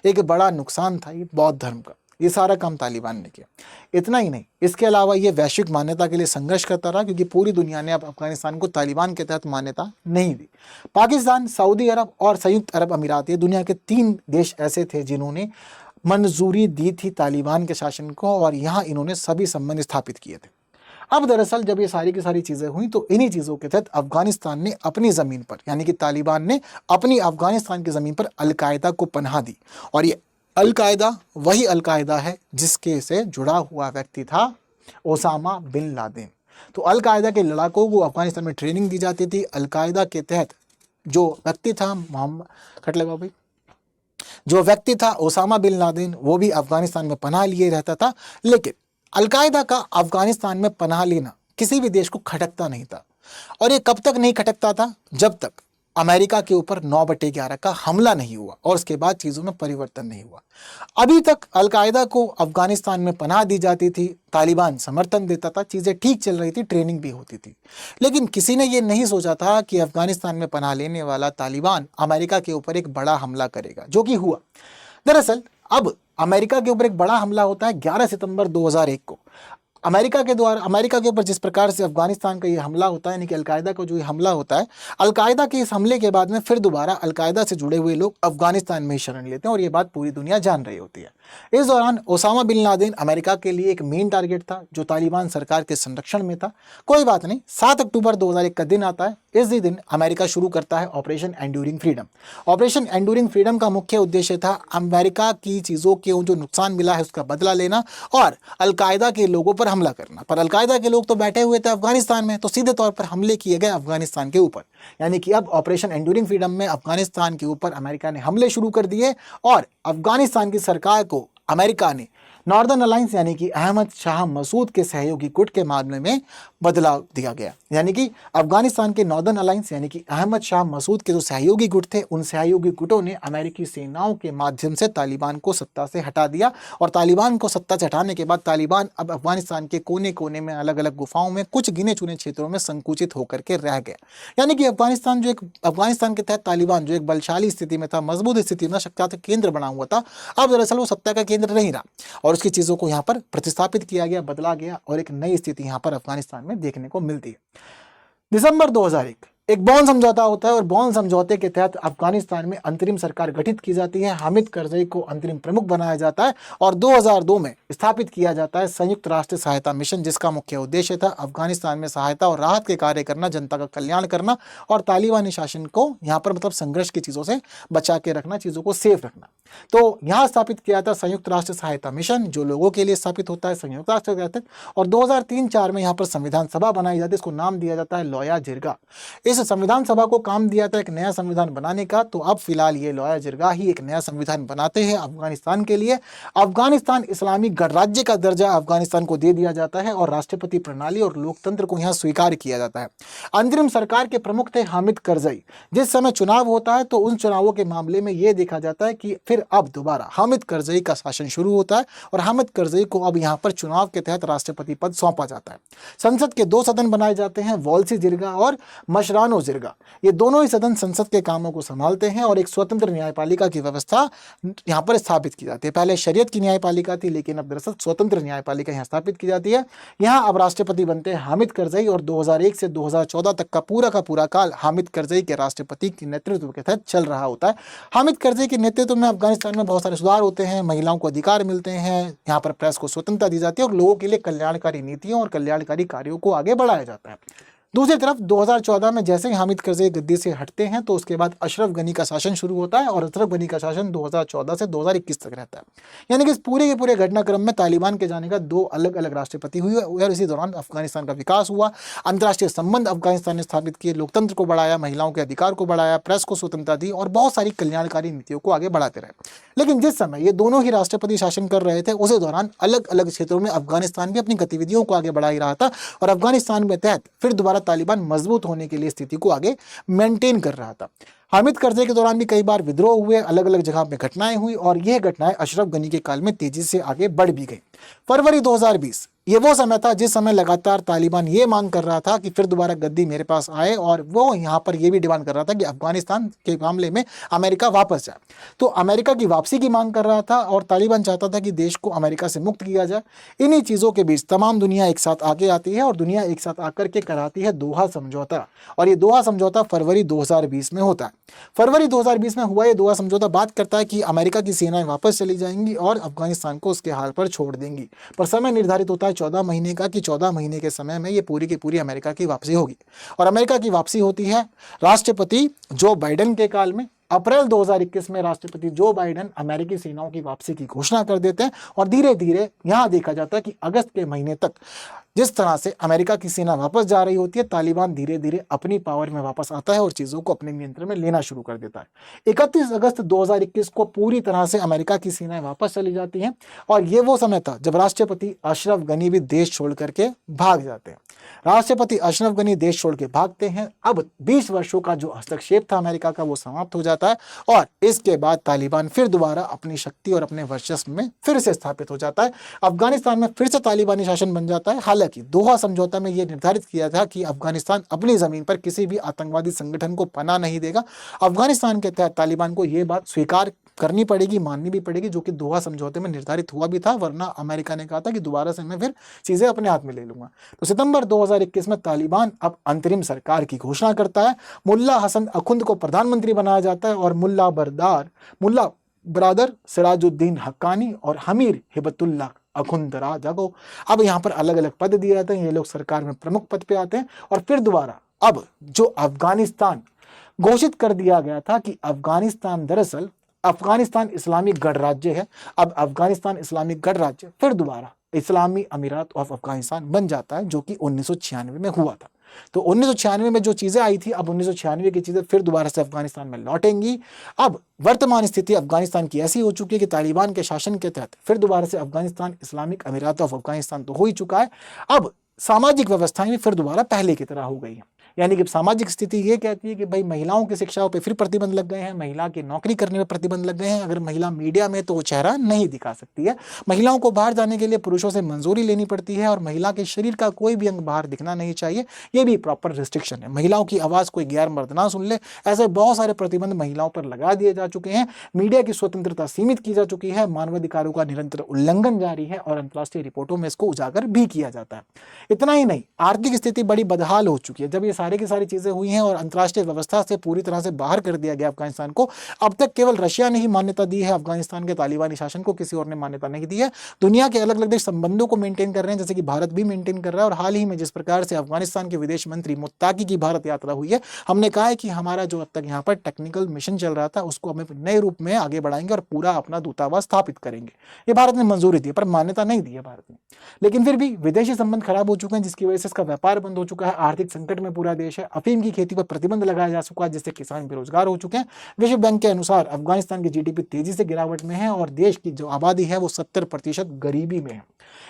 एक बड़ा नुकसान था ये बौद्ध धर्म का। ये सारा काम तालिबान ने किया। इतना ही नहीं, इसके अलावा ये वैश्विक मान्यता के लिए संघर्ष करता रहा क्योंकि पूरी दुनिया ने अब अफगानिस्तान को तालिबान के तहत मान्यता नहीं दी। पाकिस्तान, सऊदी अरब और संयुक्त अरब अमीरात, ये दुनिया के 3 देश ऐसे थे जिन्होंने मंजूरी दी थी तालिबान के शासन को और यहाँ इन्होंने सभी संबंध स्थापित किए थे। अब दरअसल जब ये सारी की सारी चीज़ें हुई तो इन्हीं चीज़ों के तहत अफगानिस्तान ने अपनी ज़मीन पर यानी कि तालिबान ने अपनी अफगानिस्तान की ज़मीन पर अलकायदा को पनाह दी। और ये अलकायदा वही अलकायदा है जिसके से जुड़ा हुआ व्यक्ति था ओसामा बिन लादेन। तो अलकायदा के लड़ाकों को अफगानिस्तान में ट्रेनिंग दी जाती थी। अलकायदा के तहत जो व्यक्ति था मोहम्मद खटले बाबू, जो व्यक्ति था ओसामा बिन लादेन, वो भी अफगानिस्तान में पनाह लिए रहता था। लेकिन अलकायदा का अफगानिस्तान में पनाह लेना किसी भी देश को खटकता नहीं था। और ये कब तक नहीं खटकता था? जब तक अमेरिका के ऊपर 9/11 का हमला नहीं हुआ और उसके बाद चीज़ों में परिवर्तन नहीं हुआ। अभी तक अलकायदा को अफगानिस्तान में पनाह दी जाती थी, तालिबान समर्थन देता था, चीज़ें ठीक चल रही थी, ट्रेनिंग भी होती थी। लेकिन किसी ने ये नहीं सोचा था कि अफगानिस्तान में पनाह लेने वाला तालिबान अमेरिका के ऊपर एक बड़ा हमला करेगा, जो कि हुआ। दरअसल अब अमेरिका के ऊपर एक बड़ा हमला होता है 11 सितंबर 2001 को। अमेरिका के ऊपर जिस प्रकार से अफगानिस्तान का ये हमला होता है, यानी कि अलकायदा का जो ये हमला होता है, अलकायदा के इस हमले के बाद में फिर दोबारा अलकायदा से जुड़े हुए लोग अफगानिस्तान में ही शरण लेते हैं और ये बात पूरी दुनिया जान रही होती है। इस दौरान ओसामा बिन लादेन अमेरिका के लिए एक मेन टारगेट था, जो तालिबान सरकार के संरक्षण में था। कोई बात नहीं, 7 अक्टूबर 2001 का दिन आता है। इस दिन अमेरिका शुरू करता है operation enduring freedom. Operation enduring freedom का मुख्य उद्देश्य था अमेरिका की चीज़ों के जो नुकसान मिला है उसका बदला लेना और अलकायदा के लोगों पर हमला करना। पर अलकायदा के लोग तो बैठे हुए थे अफगानिस्तान में, तो सीधे तौर पर हमले किए गए अफगानिस्तान के ऊपर। यानी कि अब ऑपरेशन एंड्यूरिंग फ्रीडम में अफगानिस्तान के ऊपर अमेरिका ने हमले शुरू कर दिए और अफगानिस्तान की सरकार को अमेरिका ने नॉर्दर्न अलायंस यानी कि अहमद शाह मसूद के सहयोगी गुट के मामले में बदलाव दिया गया। यानी कि अफगानिस्तान के नॉर्दर्न अलायंस यानी कि अहमद शाह मसूद के जो सहयोगी गुट थे, उन सहयोगी गुटों ने अमेरिकी सेनाओं के माध्यम से तालिबान को सत्ता से हटा दिया। और तालिबान को सत्ता से हटाने के बाद तालिबान अब अफगानिस्तान के कोने कोने में अलग अलग गुफाओं में कुछ गिने चुने क्षेत्रों में संकुचित होकर के रह गया। यानी कि अफगानिस्तान के तहत तालिबान जो एक बलशाली स्थिति में था, मजबूत स्थिति में, सत्ता का केंद्र बना हुआ था, अब दरअसल वो सत्ता का केंद्र नहीं रहा और उसकी चीज़ों को यहाँ पर प्रतिस्थापित किया गया, बदला गया और एक नई स्थिति यहाँ पर अफगानिस्तान में देखने को मिलती है। दिसंबर 2001 एक बॉन समझौता होता है और बॉन समझौते के तहत अफगानिस्तान में अंतरिम सरकार गठित की जाती है। हामिद करजई को अंतरिम प्रमुख बनाया जाता है और 2002 में स्थापित किया जाता है संयुक्त राष्ट्र सहायता मिशन, जिसका मुख्य उद्देश्य था अफगानिस्तान में सहायता और राहत के कार्य करना, जनता का कल्याण करना और तालिबानी शासन को यहाँ पर मतलब संघर्ष की चीज़ों से बचा के रखना, चीज़ों को सेफ रखना। तो यहाँ स्थापित किया था संयुक्त राष्ट्र सहायता मिशन, जो लोगों के लिए स्थापित होता है संयुक्त राष्ट्र के तहत। और 2003-4 में यहाँ पर संविधान सभा बनाई जाती है, इसको नाम दिया जाता है लोया जिरगा। इस संविधान सभा को काम दिया था एक नया संविधान बनाने का, तो अब फिलहाल ये लोया जिरगा ही एक नया संविधान बनाते हैं अफगानिस्तान के लिए। अफगानिस्तान इस्लामी गणराज्य का दर्जा अफगानिस्तान को दे दिया जाता है और राष्ट्रपति प्रणाली और लोकतंत्र को यहाँ स्वीकार किया जाता है। अंतरिम सरकार के प्रमुख थे हामिद करजई। जिस समय चुनाव होता है तो उन चुनावों के मामले में ये देखा जाता है कि फिर अब दोबारा हामिद करजई का शासन शुरू होता है और हामिद करजई को अब यहाँ पर चुनाव के तहत राष्ट्रपति पद सौंपा जाता है। संसद के 2 सदन बनाए जाते हैं, वॉल्सी जिरगा और मशरानो जिरगा। ये दोनों ही सदन संसद के कामों को संभालते हैं और एक स्वतंत्र न्यायपालिका की व्यवस्था यहाँ पर स्थापित की जाती है। पहले शरीयत की न्यायपालिका थी, लेकिन अब दरअसल स्वतंत्र न्यायपालिका यहाँ स्थापित की जाती है। यहाँ अब राष्ट्रपति बनते हैं हामिद करजई और 2001 से 2014 तक का पूरा काल हामिद करजई के राष्ट्रपति के नेतृत्व के तहत चल रहा होता है। हामिद करजई के नेतृत्व में अफगानिस्तान में बहुत सारे सुधार होते हैं, महिलाओं को अधिकार मिलते हैं, यहाँ पर प्रेस को स्वतंत्रता दी जाती है और लोगों के लिए कल्याणकारी नीतियों और कल्याणकारी कार्यों को आगे बढ़ाया जाता है। दूसरी तरफ 2014 में जैसे ही हामिद करजई गद्दी से हटते हैं तो उसके बाद अशरफ गनी का शासन शुरू होता है और अशरफ गनी का शासन 2014 से 2021 तक रहता है। यानी कि इस पूरे के पूरे घटनाक्रम में तालिबान के जाने का 2 अलग अलग राष्ट्रपति हुए और इसी दौरान अफगानिस्तान का विकास हुआ, अंतर्राष्ट्रीय संबंध अफगानिस्तान ने स्थापित किए, लोकतंत्र को बढ़ाया, महिलाओं के अधिकार को बढ़ाया, प्रेस को स्वतंत्रता दी और बहुत सारी कल्याणकारी नीतियों को आगे बढ़ाते रहे। लेकिन जिस समय ये दोनों ही राष्ट्रपति शासन कर रहे थे, उसी दौरान अलग अलग क्षेत्रों में अफगानिस्तान भी अपनी गतिविधियों को आगे बढ़ा ही रहा था और अफगानिस्तान में तहत फिर दोबारा तालिबान मजबूत होने के लिए स्थिति को आगे मेंटेन कर रहा था। हामिद करजई के दौरान भी कई बार विद्रोह हुए, अलग अलग जगह में घटनाएं हुई और यह घटनाएं अशरफ गनी के काल में तेजी से आगे बढ़ भी गई। फरवरी 2020 ये वो समय था जिस समय लगातार तालिबान ये मांग कर रहा था कि फिर दोबारा गद्दी मेरे पास आए और वो यहाँ पर ये भी डिमांड कर रहा था कि अफगानिस्तान के मामले में अमेरिका वापस जाए। तो अमेरिका की वापसी की मांग कर रहा था और तालिबान चाहता था कि देश को अमेरिका से मुक्त किया जाए। इन्हीं चीज़ों के बीच तमाम दुनिया एक साथ आगे आती है और दुनिया एक साथ आकर के कराती है दोहा समझौता। और ये दोहा समझौता फरवरी 2020 में होता है। फरवरी 2020 में हुआ ये दोहा समझौता बात करता है कि अमेरिका की सेनाएं वापस चली जाएंगी और अफगानिस्तान को उसके हाल पर छोड़ देंगी। पर समय निर्धारित होता है 14 महीने का कि 14 महीने के समय में ये पूरी की पूरी अमेरिका की वापसी होगी। और अमेरिका की वापसी होती है राष्ट्रपति जो बाइडेन के काल में अप्रैल 2021 में राष्ट्रपति जो बाइडेन अमेरिकी सेनाओं की वापसी की घोषणा कर देते हैं और धीरे धीरे यहां देखा जाता है कि अगस्त के महीने तक जिस तरह से अमेरिका की सेना वापस जा रही होती है, तालिबान धीरे धीरे अपनी पावर में वापस आता है और चीजों को अपने नियंत्रण में लेना शुरू कर देता है। 31 अगस्त 2021 को पूरी तरह से अमेरिका की सेनाएं वापस चली जाती हैं और ये वो समय था जब राष्ट्रपति अशरफ गनी भी देश छोड़ करके भाग जाते हैं। राष्ट्रपति अशरफ गनी देश छोड़ के भागते हैं। अब 20 वर्षों का जो हस्तक्षेप था अमेरिका का वो समाप्त हो जाता है और इसके बाद तालिबान फिर दोबारा अपनी शक्ति और अपने वर्चस्व में फिर से स्थापित हो जाता है। अफगानिस्तान में फिर से तालिबानी शासन बन जाता है। हालांकि दोहा समझौता में यह निर्धारित किया था कि अफगानिस्तान अपनी जमीन पर किसी भी आतंकवादी संगठन को पनाह नहीं देगा। अफगानिस्तान के तहत तालिबान को यह बात स्वीकार करनी पड़ेगी, माननी भी पड़ेगी, जो कि दोहा समझौते में निर्धारित हुआ भी था, वरना अमेरिका ने कहा था कि दोबारा से मैं फिर चीजें अपने हाथ में ले लूंगा। तो सितंबर 2021 में तालिबान अब अंतरिम सरकार की घोषणा करता है। मुल्ला हसन अखुंद को प्रधानमंत्री बनाया जाता है और मुल्ला बरादर सिराजुद्दीन हक्कानी और हमीर हिबतुल्लाह अखुंदराजा को अब यहाँ पर अलग अलग पद दिए जाते हैं। ये लोग सरकार में प्रमुख पद पे आते हैं और फिर दोबारा अब जो अफगानिस्तान घोषित कर दिया गया था कि अफगानिस्तान दरअसल अफगानिस्तान इस्लामिक गणराज्य है। अब अफगानिस्तान इस्लामिक गणराज्य फिर दोबारा इस्लामी अमीरात ऑफ अफगानिस्तान बन जाता है, जो कि 1996 में हुआ था। तो 1996 में जो चीजें आई थी, अब 1996 की चीजें फिर दोबारा से अफगानिस्तान में लौटेंगी। अब वर्तमान स्थिति अफगानिस्तान की ऐसी हो चुकी है कि तालिबान के शासन के तहत फिर दोबारा से अफगानिस्तान इस्लामिक अमीरात ऑफ अफगानिस्तान तो हो ही चुका है। अब सामाजिक व्यवस्थाएं भी फिर दोबारा पहले की तरह हो गई है। यानी कि सामाजिक स्थिति ये कहती है कि भाई महिलाओं की शिक्षाओं पे फिर प्रतिबंध लग गए हैं, महिला की नौकरी करने में प्रतिबंध लग गए हैं। अगर महिला मीडिया में तो वो चेहरा नहीं दिखा सकती है। महिलाओं को बाहर जाने के लिए पुरुषों से मंजूरी लेनी पड़ती है और महिला के शरीर का कोई भी अंग बाहर दिखना नहीं चाहिए। ये भी प्रॉपर रिस्ट्रिक्शन है। महिलाओं की आवाज़ कोई गैर मर्द ना सुन ले, ऐसे बहुत सारे प्रतिबंध महिलाओं पर लगा दिए जा चुके हैं। मीडिया की स्वतंत्रता सीमित की जा चुकी है। मानवाधिकारों का निरंतर उल्लंघन जारी है और अंतर्राष्ट्रीय रिपोर्टों में इसको उजागर भी किया जाता है। इतना ही नहीं, आर्थिक स्थिति बड़ी बदहाल हो चुकी है। जब ये सारी की सारी चीजें हुई हैं और अंतर्राष्ट्रीय व्यवस्था से पूरी तरह से बाहर कर दिया गया अफगानिस्तान को। अब तक केवल रशिया ने ही मान्यता दी है अफगानिस्तान के तालिबानी शासन को, किसी और ने मान्यता नहीं दी है। दुनिया के अलग अलग देश संबंधों को मेंटेन कर रहे हैं, जैसे कि भारत भी मेंटेन कर रहा है। और हाल ही में जिस प्रकार से अफगानिस्तान के विदेश मंत्री मुत्ताकी की भारत यात्रा हुई है, हमने कहा है कि हमारा जो अब तक यहाँ पर टेक्निकल मिशन चल रहा था उसको हमें नए रूप में आगे बढ़ाएंगे और पूरा अपना दूतावास स्थापित करेंगे। ये भारत ने मंजूरी दी, पर मान्यता नहीं दी है भारत ने। लेकिन फिर भी विदेशी संबंध खराब हो चुके हैं, जिसकी वजह से इसका व्यापार बंद हो चुका है। आर्थिक संकट में पूरा देश है। अफीम की खेती पर प्रतिबंध लगाया जा चुका है, जिससे किसान बेरोजगार हो चुके हैं। विश्व बैंक के अनुसार अफगानिस्तान की जीडीपी तेजी से गिरावट में है और देश की जो आबादी है वो 70% गरीबी में है।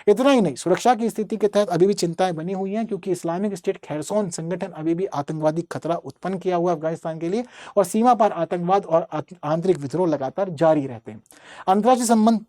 इतना ही नहीं, सुरक्षा की स्थिति के तहत अभी भी चिंताएं बनी हुई हैं, क्योंकि इस्लामिक स्टेट खैरसोन संगठन अभी भी आतंकवादी खतरा उत्पन्न किया हुआ है अफगानिस्तान के लिए और सीमा पर आतंकवाद और आंतरिक विद्रोह लगातार जारी रहते हैं। अंतर्राष्ट्रीय संबंध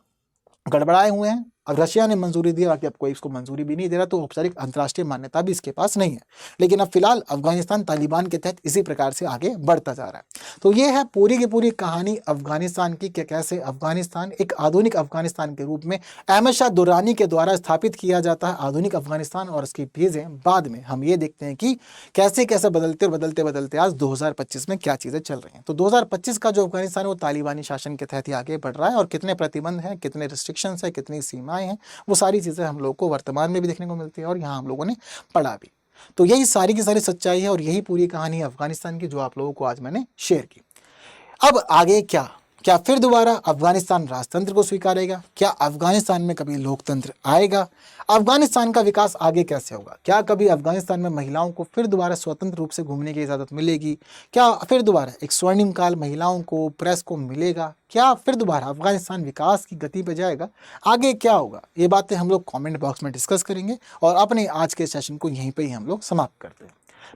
गड़बड़ाए हुए हैं। अब रशिया ने मंजूरी दी, बाकी अब कोई इसको मंजूरी भी नहीं दे रहा, तो औपचारिक अंतर्राष्ट्रीय मान्यता भी इसके पास नहीं है। लेकिन अब फिलहाल अफगानिस्तान तालिबान के तहत इसी प्रकार से आगे बढ़ता जा रहा है। तो ये है पूरी की पूरी कहानी अफगानिस्तान की, कि कैसे अफगानिस्तान एक आधुनिक अफगानिस्तान के रूप में अहमद शाह दुर्रानी के द्वारा स्थापित किया जाता है आधुनिक अफगानिस्तान। और इसकी चीज़ें बाद में हम ये देखते हैं कि कैसे कैसे बदलते बदलते आज 2025 में क्या चीज़ें चल रही हैं। तो 2025 का जो अफगानिस्तान है वो तालिबानी शासन के तहत ही आगे बढ़ रहा है और कितने प्रतिबंध हैं, कितने रिस्ट्रिक्शंस है, कितनी सीमा हैं, वो सारी चीज़ें हम लोग को वर्तमान में भी देखने को मिलती है और यहाँ हम लोगों ने पढ़ा भी। तो यही सारी की सारी सच्चाई है और यही पूरी कहानी है अफगानिस्तान की, जो आप लोगों को आज मैंने शेयर की। अब आगे क्या फिर दोबारा अफगानिस्तान राजतंत्र को स्वीकारेगा? क्या अफगानिस्तान में कभी लोकतंत्र आएगा? अफगानिस्तान का विकास आगे कैसे होगा? क्या कभी अफगानिस्तान में महिलाओं को फिर दोबारा स्वतंत्र रूप से घूमने की इजाज़त मिलेगी? क्या फिर दोबारा एक स्वर्णिम काल महिलाओं को, प्रेस को मिलेगा? क्या फिर दोबारा अफगानिस्तान विकास की गति पर जाएगा? आगे क्या होगा? ये बातें हम लोग कमेंट बॉक्स में डिस्कस करेंगे और अपने आज के सेशन को यहीं पे ही हम लोग समाप्त करते हैं।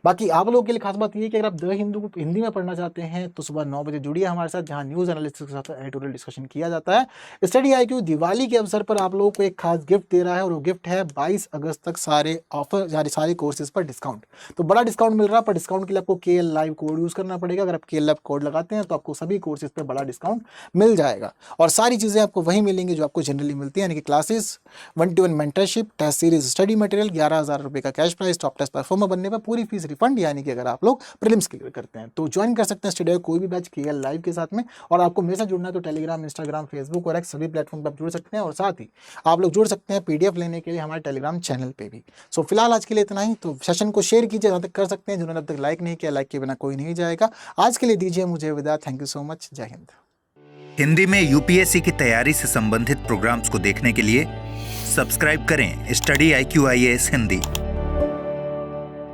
बाकी आप लोगों के लिए खास बात ये है कि अगर आप द हिंदू को हिंदी में पढ़ना चाहते हैं तो सुबह 9 बजे जुड़िए हमारे साथ, जहां न्यूज़ एनालिसिस के साथ एडिटोरियल डिस्कशन किया जाता है। स्टडी IQ दिवाली के अवसर पर आप लोगों को एक खास गिफ्ट दे रहा है और वो गिफ्ट है 22 अगस्त तक सारे ऑफर यानी सारे कोर्सेज पर डिस्काउंट। तो बड़ा डिस्काउंट मिल रहा है, पर डिस्काउंट के लिए आपको KL लाइव कोड यूज़ करना पड़ेगा। अगर आप KL लाइव कोड लगाते हैं तो आपको सभी कोर्सेज पर बड़ा डिस्काउंट मिल जाएगा और सारी चीज़ें आपको वही मिलेंगी जो आपको जनरली मिलती है, यानी कि classes, 1-to-1 mentorship, test series, study material, 11,000 रुपये का cash price, top test performer बनने पर पूरी फीस फीस रिफंड, यानी कि अगर आप लोग प्रीलिम्स क्लियर करते हैं तो ज्वाइन कर सकते हैं स्टडी कोई भी बैच KL लाइव के साथ में। और आपको मेरे साथ जुड़ना है तो टेलीग्राम, इंस्टाग्राम, फेसबुक और एक्स सभी प्लेटफॉर्म पर आप जुड़ सकते हैं। और साथ ही आप लोग जुड़ सकते हैं PDF लेने के लिए हमारे टेलीग्राम चैनल पे भी। सो फिलहाल आज के लिए इतना ही। तो सेशन को शेयर कीजिए जहाँ तक कर सकते हैं, जिन्होंने अब तक लाइक नहीं किया, लाइक के बिना कोई नहीं जाएगा। आज के लिए दीजिए मुझे विदा। Thank you so much. जय हिंद। हिंदी में UPSC की तैयारी से संबंधित प्रोग्राम्स को देखने के लिए सब्सक्राइब करें स्टडी IQ IAS हिंदी।